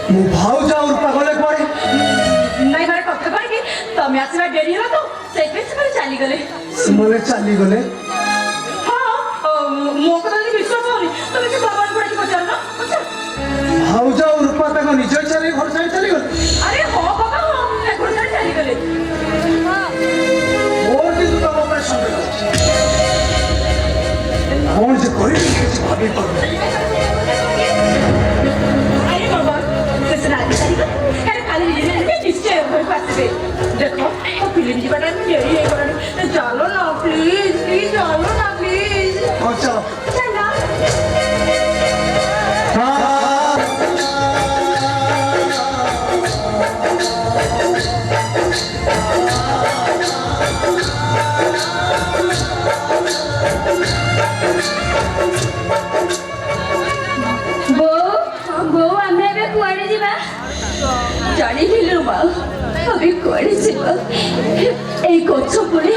ମୁଁ ଭାଉଜ ଆଉ ରୂପା ଗଲେ କୁଆଡ଼େ ନାଇଁ ମାନେ କଥା କଣ କି ତମେ ଆସିବା ଡେରି ହେଲା ତ ସେଇଥିପାଇଁ ସେମାନେ ଚାଲିଗଲେ ସେମାନେ ଚାଲିଗଲେ ମୋ କଥା ଯଦି ବିଶ୍ୱାସ ହଉନି ତମେ ସେ ବାବାଙ୍କୁ ଡାକି ପଚାରୁନ ଭାଉଜ ଆଉ ରୂପା ତାଙ୍କ ନିଜ ଇଚ୍ଛାରେ ଘର ଛାଡ଼ି ଚାଲିଗଲେ ଆରେ ହଁ ବାବା ହଁ ଘର ଛାଡ଼ି ଚାଲିଗଲେ ମୋର କିନ୍ତୁ ତମ ଉପରେ ସନ୍ଦେହ ଅଛି କଣ ଯେ କରିବି କିଛି ଭାବି ପାରୁନି देखो फिल्म जी बड़ा डेरी है चलो ना प्लीज प्लीज चलो ना प्लीज चलो चलो बो आमे बे कुआडे जीवा जानी हिलु बा अभी कुआडे जीवा ए गछ पड़े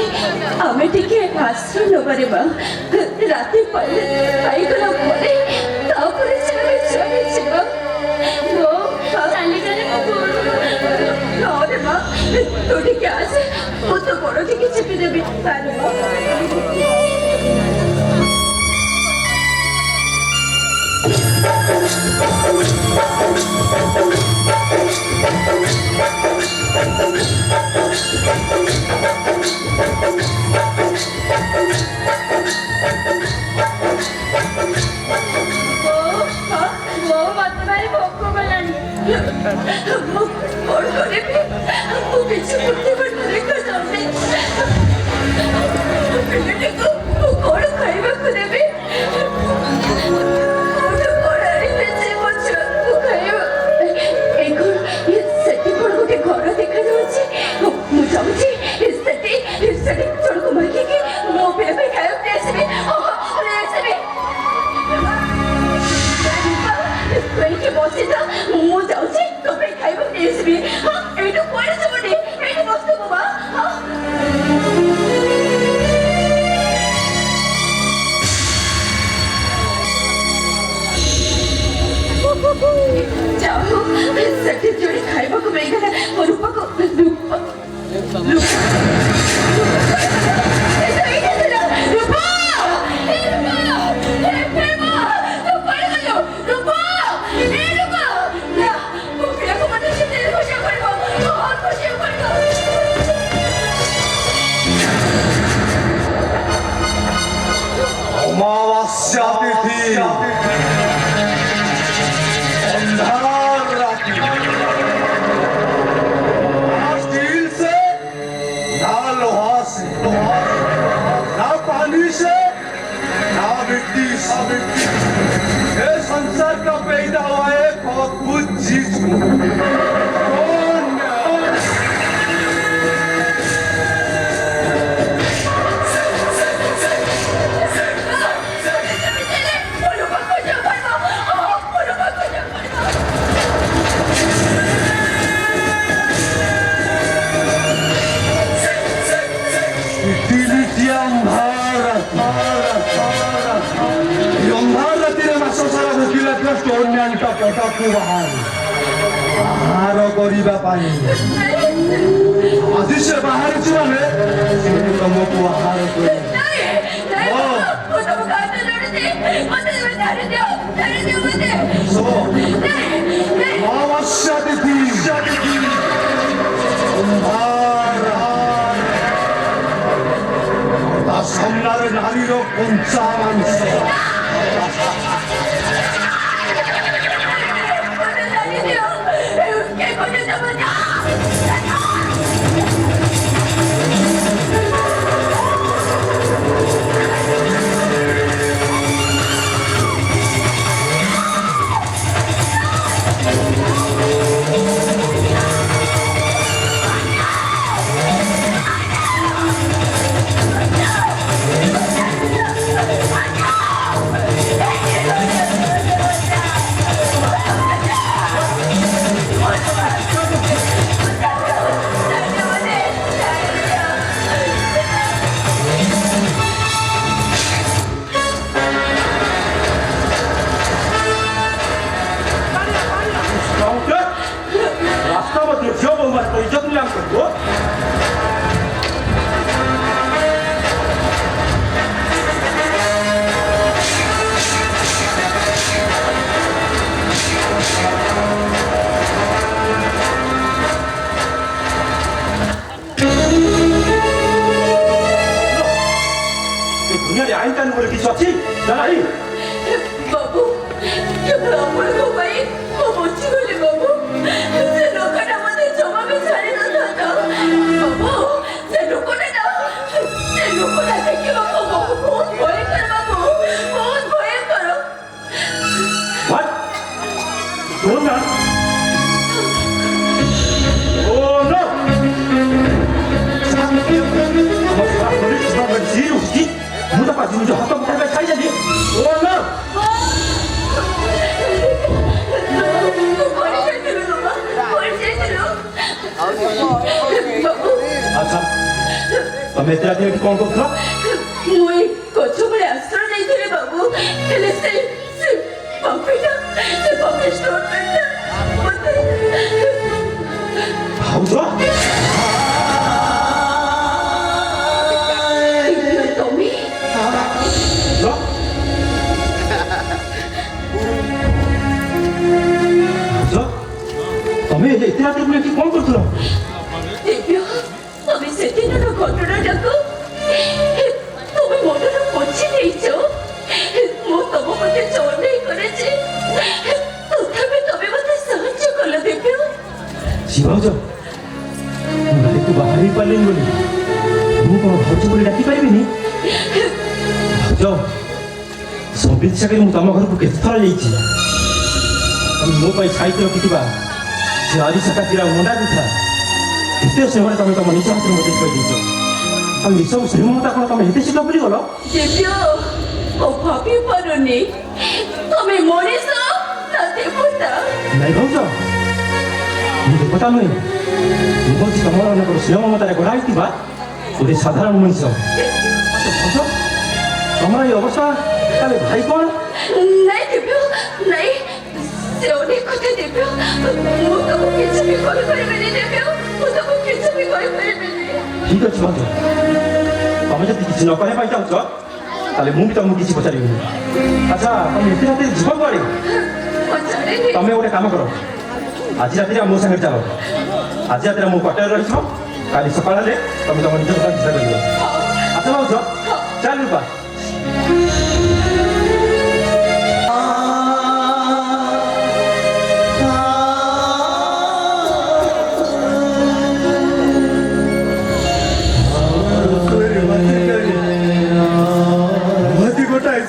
आमे टिके आश्रय नबारे बा राती पाई गला पड़े तापरे चले चले जीवा बो चाली चली ना रे बा तो टिके आसे वो तो बड़ो टिके चिपी देबी तारे बा जोड़े खाइबा को मिलगला और रूपा को रूपा अमावस्या तिथि अंधार रात्रि ना स्टील से ना लोहा से ना पानी से ना मिट्टी से ये संसार का पैदा हुआ एक अद्भुत चीज कौन ପଟାକୁ ବାହାର କରିବା ପାଇଁ ଆଜି ସେ ବାହାରିଛି ମାନେ ସେ ତମକୁ ବାହାର କରିବ ଅମାବସ୍ୟା ତିଥି ତା ସାମ୍ନାରେ ନାରୀର କଞ୍ଚା ମାଂସ दुनिया आईन कानून बोले किसी अच्छी जाना ही बाबू केवल आपण को भाई वो बच्ची बोले बाबू से लोकटा मते जमा में छाड़ी न था बाबू से लोकटा देखि बाबू बहुत भय कर बाबू बहुत भय करो व्हाट डोंट ना ओह नो मुझे पास मुझे हाथों में कैसे खाई जाती ओह नो अच्छा तुम्हें तेरा दिन कौन कौन था मुई कोचो बड़े आश्रय नहीं थे बाबू हेले से पॉकेट स्टोर करता मते हाउ तो टॉमी नो तो तुम्हें ये इतना दिन में कौन करता है दिव्या আমি সেদিনের ঘটনাটাকে তুমি মনে পৌঁছে দিয়েছ ମୁଁ ତମ ମତେ ଚଢ଼େଇ କରେଛି ତଥାପି ତମେ ମତେ ସାହାଯ୍ୟ କଲ ଦିବ୍ୟ ଶିବାଜ ନାରୀକୁ ବାହାରି ପାରିଲେନି ବୋଲି ମୁଁ କଣ ଭାଉଜ ବୋଲି ଡାକି ପାରିବିନି ଭାଉଜ ସମ୍ବିତ ସାଗର ମୁଁ ତମ ଘରକୁ କେତେଥର ଯାଇଛି ତମେ ମୋ ପାଇଁ ସାଇତି ରଖିଥିବା ସେ ଆରିସା କାକିରା ମଣ୍ଡା ପିଠା ଏତେ ସମୟରେ ତମେ ତମ ନିଜ ହାତରେ ମୋତେ କହିଦେଇଛ ଆଉ ଏସବୁ ଶ୍ରୀମମତା କଣ ତମେ ଏତେ ଶୀଘ୍ର ଭୁଲିଗଲ ଦିବ୍ୟ ମୁଁ ଭାବି ପାରୁନି ତମେ ମଣିଷ ନା ଦେବତା ନାଇଁ ଭାଉଜ ମୁଁ ଦେବତା ନୁହେଁ ମୁଁ କହୁଛି ତମମାନଙ୍କର ଶ୍ରୀମମତାରେ ଗଢ଼ା ହେଇଥିବା ଗୋଟେ ସାଧାରଣ ମଣିଷ ଭାଉଜ ତମର ଏଇ ଅବସ୍ଥା ତାହେଲେ ଭାଇ କଣ ନାଇଁ ଦିବ୍ୟ ନାଇଁ से अनेक कथा देव्य ମୁଁ ତମକୁ କିଛି ବି କରିପାରିବିନି ଦେବ୍ୟ ମୁଁ ତମକୁ କିଛି ବି କରିପାରିବିନି ଠିକ ଅଛି ଭାଉଜ ତମେ ଯଦି କିଛି ନ କରିବା ପାଇଁ ଚାହୁଁଛ ତାହେଲେ ମୁଁ ବି ତମକୁ କିଛି ପଚାରିବିନି ଆଚ୍ଛା ତମେ ଏତେ ରାତିରେ ଯିବ କୁଆଡ଼େ ପଚାରେନି ତମେ ଗୋଟେ କାମ କର ଆଜି ରାତିରେ ମୋ ସାଙ୍ଗରେ ଚାଲ ଆଜି ରାତିରେ ମୁଁ କ୍ୱାର୍ଟରରେ ରହିଯିବ କାଲି ସକାଳ ହେଲେ ତମେ ତମ ନିଜ ଦୋକାନ ଚିନ୍ତା କରିବ ଆଚ୍ଛା ଭାଉଜ ଚାଲ ରୂପା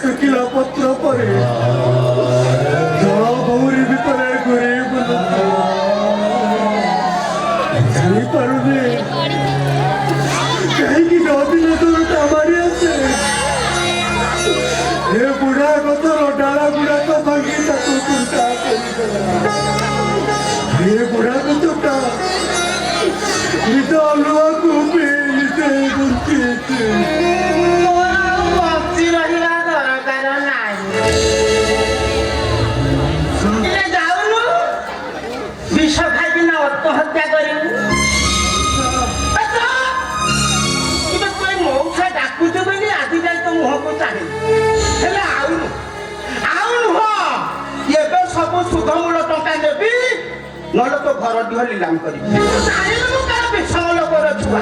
ଶୁଖିଲା ପତ୍ର ପରେ ଜଳ ଭଉରୀ ଭିତରେ ଘୁରି ବୁଲୁଛି ଜାଣିପାରୁନି କାହିଁକି ନଦୀରେ ଦୂରଟା ମାରି ଆସେ ଏ ବୁଢା ଗଛର ଡାଳ ଗୁଡାକ ଭାଙ୍ଗି ତାକୁ କୁର୍ତ୍ତା କରିଦେଲା ଏ ବୁଢା ଗଛଟା ନିଜ ଲୁହାକୁ ପିଇ ନିଜେ ବଞ୍ଚିଛି ବଞ୍ଚି ରହିବା ଦରକାର ନାହିଁ ଯାଉନୁ ବିଷ ଖାଇକିନା ଆତ୍ମହତ୍ୟା କରିବୁ ମଉସା ଡାକୁଛୁ ବୋଲି ଆଜି ଯାଇ ତୋ ମୁହଁକୁ ଚାହିଁ ହେଲେ ଆଉନୁ ଏବେ ସବୁ ସୁଧମୂଳ ଟଙ୍କା ନେବି ନହେଲେ ତୋ ଘର ଦିହ ନିଲାମ କରିବି ଜାଣିଲୁ ତାର ବିଷମ ଲୋକର ଛୁଆ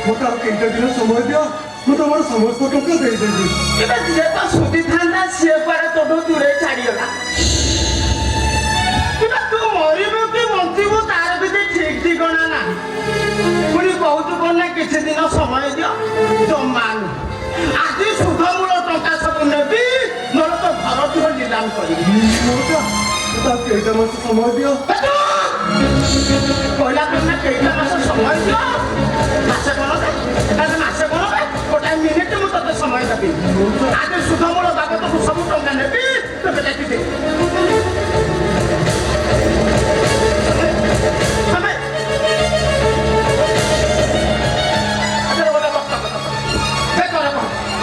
ମୋତେ ଆଉ କେଇଟା ଦିନ ସମୟ ଦିଅ ମୁଁ ତମର ସମସ୍ତ ଟଙ୍କା ଦେଇଦେବି ଏବେ ଯିଏ ତ ସୁଧିଥାନ୍ତା ସିଏ କୁଆଡେ ତୋଠୁ ଦୂରେଇ ଛାଡିଗଲା କିନ୍ତୁ ତୁ ମରିବୁ କି ବଞ୍ଚିବୁ ତାର କିଛି ଠିକ ଠିକଣା ନାହିଁ ପୁଣି କହୁଛୁ କଣ ନା କିଛି ଦିନ ସମୟ ଦିଅ ଜମାନି ଆଜି ସୁଧମୂଳ ଟଙ୍କା ସବୁ ନେବି ନହେଲେ ତ ଘର ଦିହ ନିଲାମ କରିବି ମଉସା ମୋତେ ଆଉ କେଇଟା ମାସ ସମୟ ଦିଅ କହିଲା ନା କେଇଟା ମାସ ସମୟ ଦିଅ ମାସେ କଣ ମାସେ କଣ ଗୋଟାଏ ମିନିଟ୍ ମୁଁ ତତେ ସମୟ ଦେବି ଆଜି ସୁଧମୂଳ ବାବଦକୁ ସବୁ ଟଙ୍କା ନେବି ତତେ ଦେଖିବି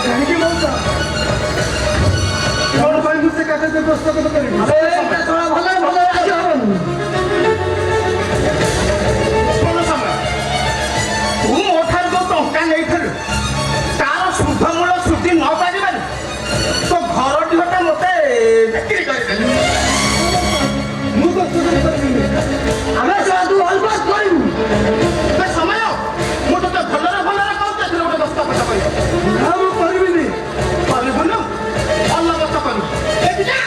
କାହିଁକି ମଉସା କଣ ପାଇଁ ମୁଁ ସେ କାଗଜ ଦସ୍ତଖତ କରିବି ଭଲ ରାଜି ହବନି କଣ ସମୟ ତୁ ମୋ ଠାରୁ ଯୋଉ ଟଙ୍କା ନେଇଥିଲୁ ତାର ସୁଧମୂଳ ସୁଧି ନ ପାରିବାରୁ ତୋ ଘର ଢିଅଟା ମତେ ବିକ୍ରି କରିଦେଲି ମୁଁ ଦସ୍ତଖତ କରିବିନି ଆମେ ତୁ ଅଳ୍ପ କରିବୁ ସମୟ ମୁଁ ତୋତେ ଭଲରେ କହୁଛି ଏଥିରେ ଗୋଟେ ଦସ୍ତଖତ କରିବ ନା ମୁଁ କରିବିନି କରିବୁନୁ ଭଲ ଦସ୍ତ କରିବୁ ଏଠିକା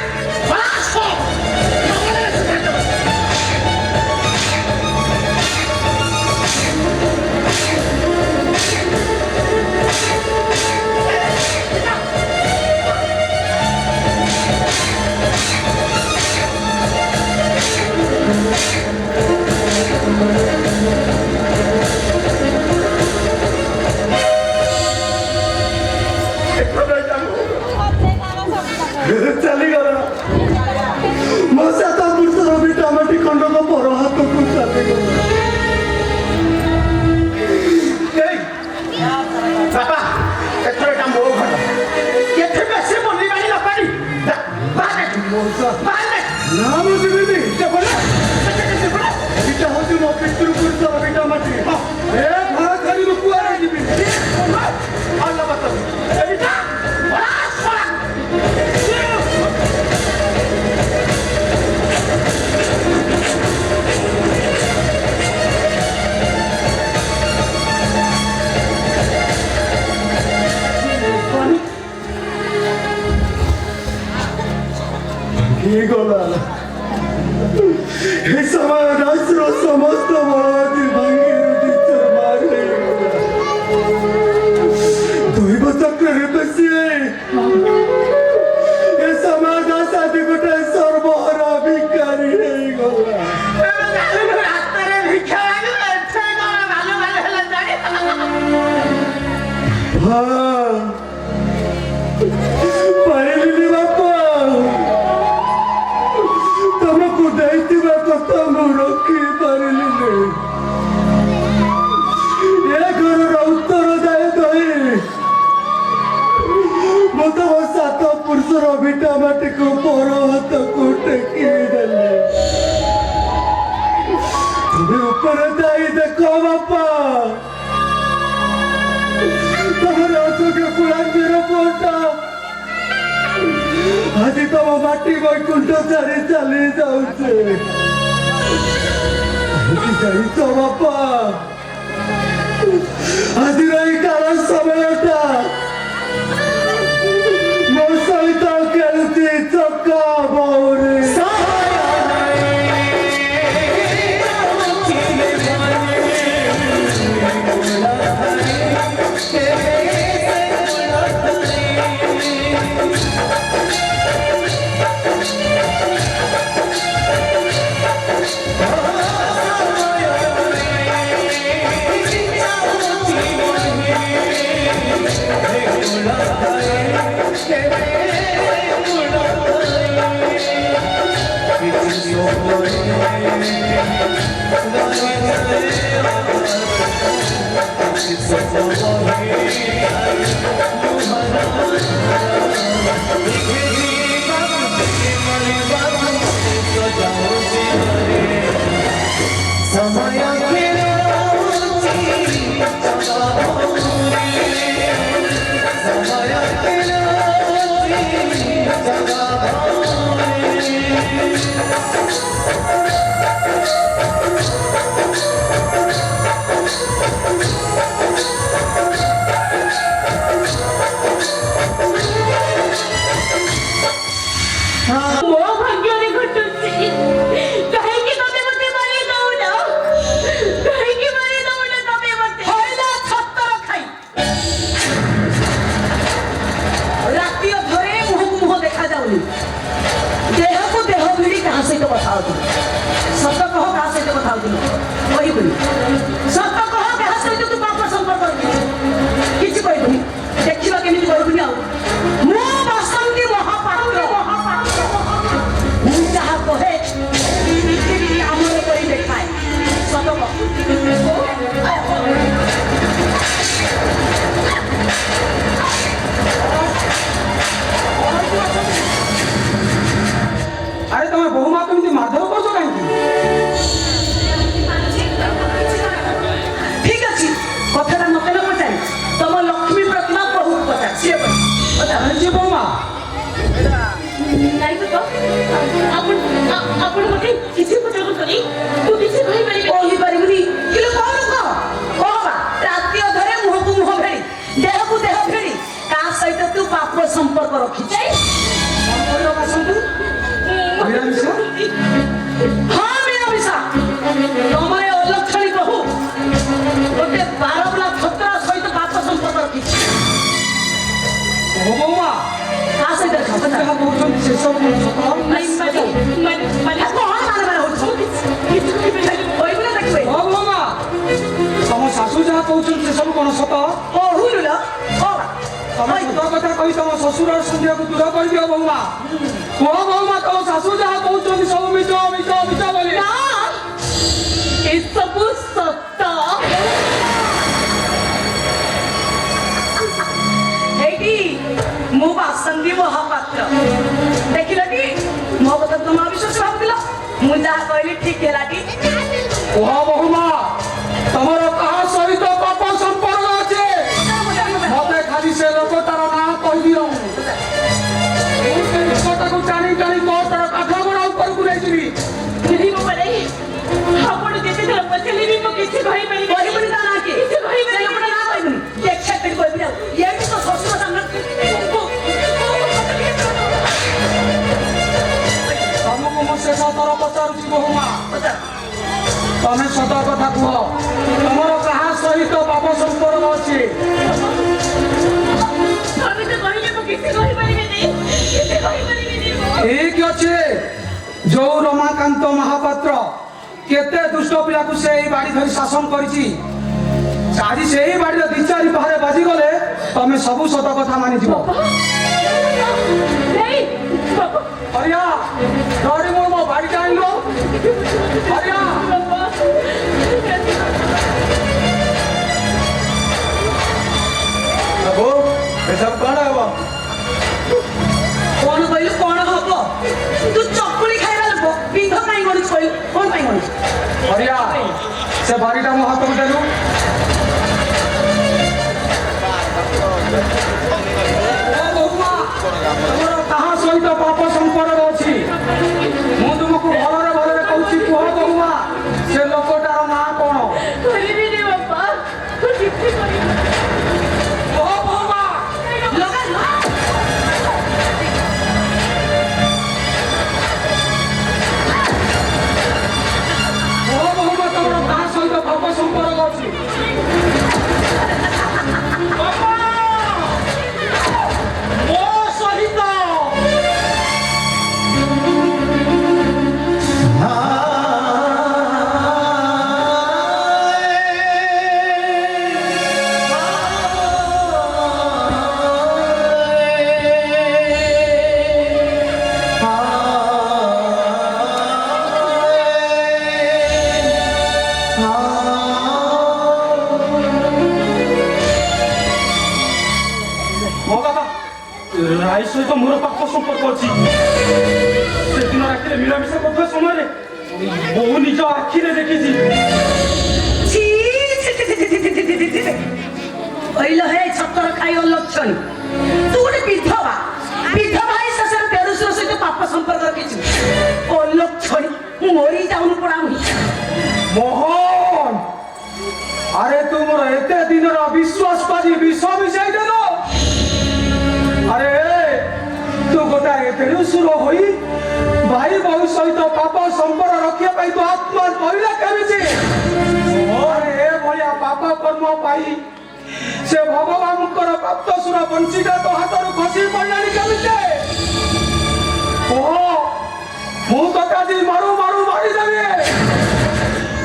ଚାଲିଗଲା ମୋ ସାତ ପୁରୁଷର ବି ଟମାଟି ଖଣ୍ଡକ ପର ହାତକୁ ଚାଲିଗଲା ବାପା ଏଥର ଏଟା ମୋ ଘର ଏଠି ବେଶୀ ବୁଲିବାଣି ନ ପାରି ମଉସା ନା ମୁଁ ଯିବିନି ଏଇଟା ହଉଛି ମୋ ପିତୃପୁରୁଷର ବି ଟମାଟି ଏ ଘର ଛାଡ଼ି ମୁଁ କୁଆଡ଼େ ଯିବି গলা এই সময় রাষ্ট্র সমস্ত বড়বাদী ভাঙ্গি রুটির মার হয়ে দৈব চক্রের বেশি এ সমাজ সাথে গোটায় সর্বহারা ভিকারী হয়ে গলা রাস্তায় ভিক্ষা হ্যাঁ পারিলিনি বাপা ତମକୁ ଦେଇଥିବା କଥା ମୁଁ ରଖିପାରିଲିନି ଏ ଘରର ଉତ୍ତରଦାୟୀ ଦହି ମୁଁ ତମ ସାତ ପୁରୁଷର ଭିଟା ମାଟିକୁ ପର ହାତକୁ ଟେକି ଦେଲି ଉପରେ ଯାଇ ଦେଖ ବାପା ତମର ଅଶୋକ କୁଳାଙ୍ଗୀର ପୁଅଟା ଆଜି ତମ ମାଟି ବୈକୁଣ୍ଠ ଛାଡ଼ି ଚାଲି ଯାଉଛେ ଯାଇଛ ବାପା ଆଜିର ଏଇ କାଳ ସମୟଟା ମୋ ସହିତ ଖେଳୁଛି ଚକା ବଉରେ ମୋ ଭାଗ୍ୟରେ ଘଟୁଛି କାହିଁକି ତମେ ମତେ ମାରି ଦଉନ କାହିଁକି ମାରି ଦଉନ ତମେ ମତେ ହଇଲା ଛତର ଖାଇ ରାତି ଅଧରେ ମୁହଁକୁ ମୁହଁ ଦେଖାଯାଉନି ଦେହକୁ ଦେହ ଭିଡ଼ି କାହା ସହିତ କଥା ହଉଥିଲୁ ସତ କହ କାହା ସହିତ କଥା ହଉଥିଲୁ କହିବୁନି ସତ କହ କାହା ସହିତ ତୁ ପାପ ସମ୍ପର୍କ ରଖିଛୁ କିଛି କହିବୁନି ଦେଖିବା କେମିତି କହିବୁନି ଆଉ ମୁଁ ବସନ୍ତି ମହାପାତ୍ର ମୁଁ ଯାହା କହେ ଆମର କରି ଦେଖାଏ ସତ ଆରେ ତମେ ବୋହୁ ମା କେମିତି ମାଧବ କରୁଛ କାହିଁକି ଠିକ ଅଛି କଥାଟା ମତେ ନ ପଚାରି ତମ ଲକ୍ଷ୍ମୀ ପ୍ରତିମା ବହୁ ପଚାର ସିଏ ଜାଣିଛି ବୋହୁ ମା ନାଇଁ ତ ଆପଣ ମତେ କିଛି ପଚାରୁଛନ୍ତି ମୁଁ କିଛି କହିପାରିବି କହିପାରିବୁନି କିନ୍ତୁ କଣ କହ ରାତି ଅଧରେ ମୁହଁକୁ ମୁହଁ ଭିଡ଼ି ଦେହକୁ ଦେହ ଭିଡ଼ି କାହା ସହିତ ତୁ ପାପ ସମ୍ପର୍କ ରଖିଛୁ ନିରାମିଷ ହଁ ମିଳାମିଶା ତମର ଏ ଅଲକ୍ଷଣୀ ବହୁ ଗୋଟେ ବାରବଲା ଛତ୍ର ସହିତ ପାପ ସମ୍ପର୍କ ରଖିଛି ବୋହୁ ମା କାହା ସହିତ ଯାହା କହୁଛନ୍ତି ସେସବୁ ସତ କଣ ମାନେ ହଉଛୁ କହିବୁ ନା ଦେଖିବେ ହଁ ବୋହୁ ମା ତମ ଶାଶୁ ଯାହା କହୁଛନ୍ତି ସେସବୁ କଣ ସତ କହୁଲୁ ତମେ ସତ କଥା କହି ତମ ଶ୍ୱଶୁରର ସନ୍ଦେହକୁ ଦୂର କରିଦିଅ ବୋହୁ ମା କୁହ ବୋହୁ ମା ତମ ଶାଶୁ ଯାହା କହୁଛନ୍ତି ସବୁ ମିଛ ମିଛ ମିଛ ବୋଲି ନା ଏସବୁ ସତ ଏଇଠି ମୁଁ ବାସନ୍ତୀ ମହାପାତ୍ର ଦେଖିଲଟି ମୋ କଥା ତୁମ ଅବିଶ୍ୱାସ ଭାବୁଥିଲ ମୁଁ ଯାହା କହିଲି ଠିକ ହେଲାଟି କୁହ ବୋହୁ ମା ତମର କାହା ସହିତ ପାପ ସମ୍ପର୍କ ଅଛି ମତେ ଖାଲି ସେ ଲୋକଟାର ନାଁ କହିଦିଅ ମୁଁ ସେ ଲୋକଟାକୁ ଟାଣି ଟାଣି କୋର୍ଟର କାଠ ଗୋଡ ଉପରକୁ ନେଇଯିବି ଆପଣ ଯେତେଥର ପଚାରିଲେ ବି ମୁଁ କିଛି କହିପାରିବି କହିବୁନି ତା ନାଁ କିଏ କିଛି କହିପାରିବି ସେ ଲୋକଟା ନାଁ କହିବୁନି ଦେଖିବା କେମିତି କହିବି ଆଉ ଏଇଠି ତ ଶ୍ୱଶୁର ସାମ୍ନାରେ ତମକୁ ମୁଁ ଶେଷ ଥର ପଚାରୁଛି ବୋହୁ ମା ପଚାର ତମେ ସତ କଥା କୁହ ତମର କାହା ସହିତ ପାପ ସମ୍ପର୍କ ଅଛି ତମେ ତ କହିଲେ ମୁଁ କିଛି କହିପାରିବିନି କିଛି କହିପାରିବିନି ଠିକ ଅଛି ଯୋଉ ରମାକାନ୍ତ ମହାପାତ୍ର କେତେ ଦୁଷ୍ଟ ପିଲାକୁ ସେ ଏଇ ବାଡି ଧରି ଶାସନ କରିଛି ଆଜି ସେଇ ବାଡିର ଦି ଚାରି ପାହାରେ ବାଜିଗଲେ ତମେ ସବୁ ସତ କଥା ମାନିଯିବ ହରିଆ ଧରି ମୁଁ ମୋ ବାଡିଟା ଆଣିଲ ହରିଆ ଏସବୁ କଣ ହବ କଣ କହିଲୁ କଣ ହବ ତୁ ଚକୁଳି ଖାଇବା ଲୋକ ପିନ୍ଧ କାଇଁ ଗଣୁଛୁ କହିଲୁ କଣ ପାଇଁ ଗଣୁଛୁ ହରିଆ ସେ ବାଡ଼ିଟା ମୋ ହାତକୁ ଦେଲୁ। ବୋହୁମା, ତମର କାହା ସହିତ ପାପ ସମ୍ପର୍କ ଅଛି? ମୁଁ ତୁମକୁ ଭଲରେ ଭଲରେ କହୁଛି, କୁହ ବୋହୁମା, ସେ ଲୋକଟାର ନାଁ କଣ? କହିବିନି ବାପା, ମୁଁ କିଛି କହିବି। କୁହ ବୋହୁମା। କୁହ ବୋହୁମା, ତମର କାହା ସହିତ ପାପ ସମ୍ପର୍କ ଅଛି? ବାପା! ମୋ ସହିତ ମୋ ବାବା ରାଇ ସହିତ ମୋର ପାପ ସମ୍ପର୍କ ଅଛି। ସେଦିନ ରାତିରେ ମିଳାମିଶା କରୁଥିବା ସମୟରେ ବୋଉ ନିଜ ଆଖିରେ ଦେଖିଛି। କହିଲ ହେ ଛତର ଖାଇ ଲକ୍ଷଣୀ, ତୁ ଗୋଟେ ବିଧବା ହେଇ ଶେଷରେ ଦେଢଶୁର ସହିତ ପାପ ସମ୍ପର୍କ ରଖିଛୁ। ଅଲକ୍ଷଣୀ, ମୁଁ ମରି ଯାଉନୁ ପଡ଼ାମୁହିଁ। ମୋହନ, ଆରେ ତୁ ମୋର ଏତେ ଦିନର ବିଶ୍ୱାସ ବାଜି ବିଷ ମିଶାଇ ଦେଲ। ଆରେ ତୁ ଗୋଟାଏ ଦେଢଶୁର ହୋଇ ଭାଇ ବୋହୁ ସହିତ ପାପ ସମ୍ପର୍କ ରଖିବା ପାଇଁ ତୁ ଆତ୍ମା କହିଲା କେମିତି? ଆରେ ଏ ଭଳିଆ ପାପ କର୍ମ ପାଇଁ ସେ ଭଗବାନଙ୍କର ପ୍ରାପ୍ତ ସୁର ବଂଶୀଟା ତୋ ହାତରୁ ଖସି ପଡ଼ିଲାଣି କେମିତି? ଓହ, ମୁଁ ତତେ ଆଜି ମାରୁ ମାରୁ ମାରିଦେବି।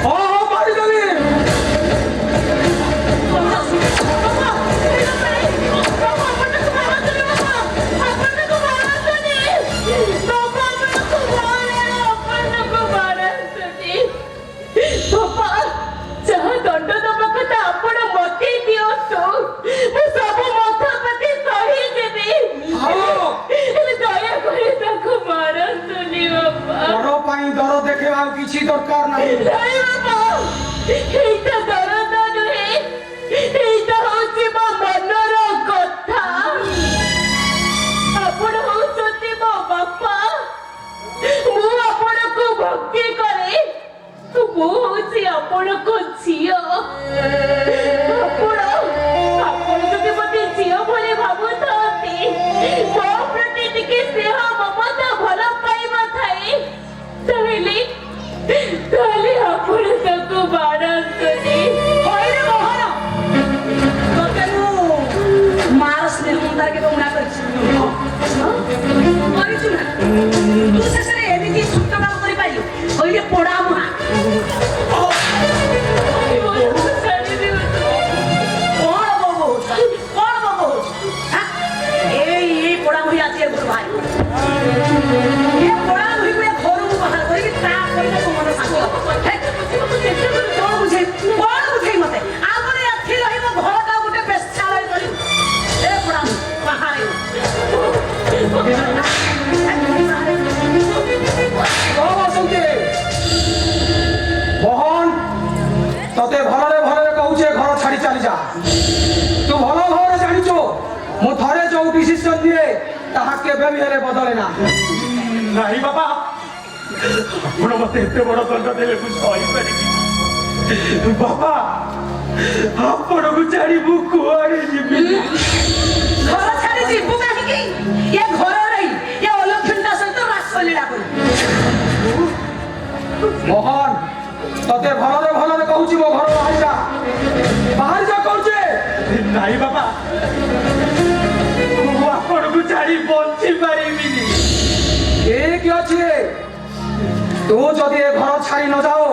ହଁ ମାରିଦେବି। ଯାହା ଦଣ୍ଡ ଦବା କଥା ଆପଣ ମତେ ଦିଅନ୍ତୁ, ମୁଁ ସବୁ ମଥା ପାତି ସହିଦେବି। ହେଲେ ଦୟାକରି ତାକୁ ମାରନ୍ତୁନି ବାପା। ବଡ଼ ପାଇଁ ଦର ଦେଖେଇବା ଆଉ କିଛି ଦରକାର ନାହିଁ। ନାଇଁ ବାପା, ଏଇଟା ଦରଦ ନୁହେଁ, ଏଇଟା ହଉଛି ମୋ ମନର କଥା। ଆପଣ ହଉଛନ୍ତି ମୋ ବାପା, ମୁଁ ଆପଣଙ୍କୁ ଭକ୍ତି କରେ, ମୁଁ ହଉଛି ଆପଣଙ୍କ ଝିଅ। ଆପଣ ଯଦି ମତେ ଝିଅ ଭଳି ଭାବୁଥାନ୍ତି, ମୋ ପ୍ରତି ଟିକେ ସ୍ନେହ ମମତା ଭଲ ପାଇବା ଥାଏ, ତାହେଲେ ଆପଣ ତାକୁ ବାଡ଼ନ୍ତୁନି। ହଇରେ ମୋହନ, ତତେ ମୁଁ ମାର ସ୍ନେହ ମମତାରେ କେବେ ଉଣା କରିଛୁ ନା? ତୁ ଶେଷରେ ଏମିତି ଛୋଟ କାମ କରିପାରିଲୁ, କହିଲେ ପୋଡ଼ା ମୁହାଁ। মোহন, তোতে ভলরে ভলরে কହୁଛେ ঘর ছাড়ি চালি যা। তু ভাল ভাবে জানিଛୁ ମୁଁ ଥରେ ଯୋଉ ডিসিশন নিয়ে তাহা কেবে ବି ହେଲେ ବଦଳେ ନା। ନାହିଁ ବାବା, ଆପଣ ମତେ ଏତେ ବଡ଼ ଦଣ୍ଡ ଦେଲେ ମୁଁ ସହିପାରିବି। ବାବା, ଆପଣଙ୍କୁ ଛାଡ଼ି ମୁଁ କୁଆଡ଼େ ଯିବି? ଘର ଛାଡ଼ି ଯିବୁ କାହିଁକି? ଏ ଘର ରହି ଏ ଅଲକ୍ଷଣୀଟା ସହିତ ରାସଲୀଳା କରୁ। মোহন, তোতে ভলরে ভলরে কହୁଛି ମୋ ଘର ବାହାରି ଯା। ବାହାରି ଯା କହୁଛେ। ନାହିଁ ବାବା, ମୁଁ ଆପଣଙ୍କୁ ଛାଡ଼ି ବଞ୍ଚି ପାରିବିନି। ଠିକ ଅଛି, ତୁ ଯଦି ଏ ଘର ଛାଡ଼ି ନ ଯାও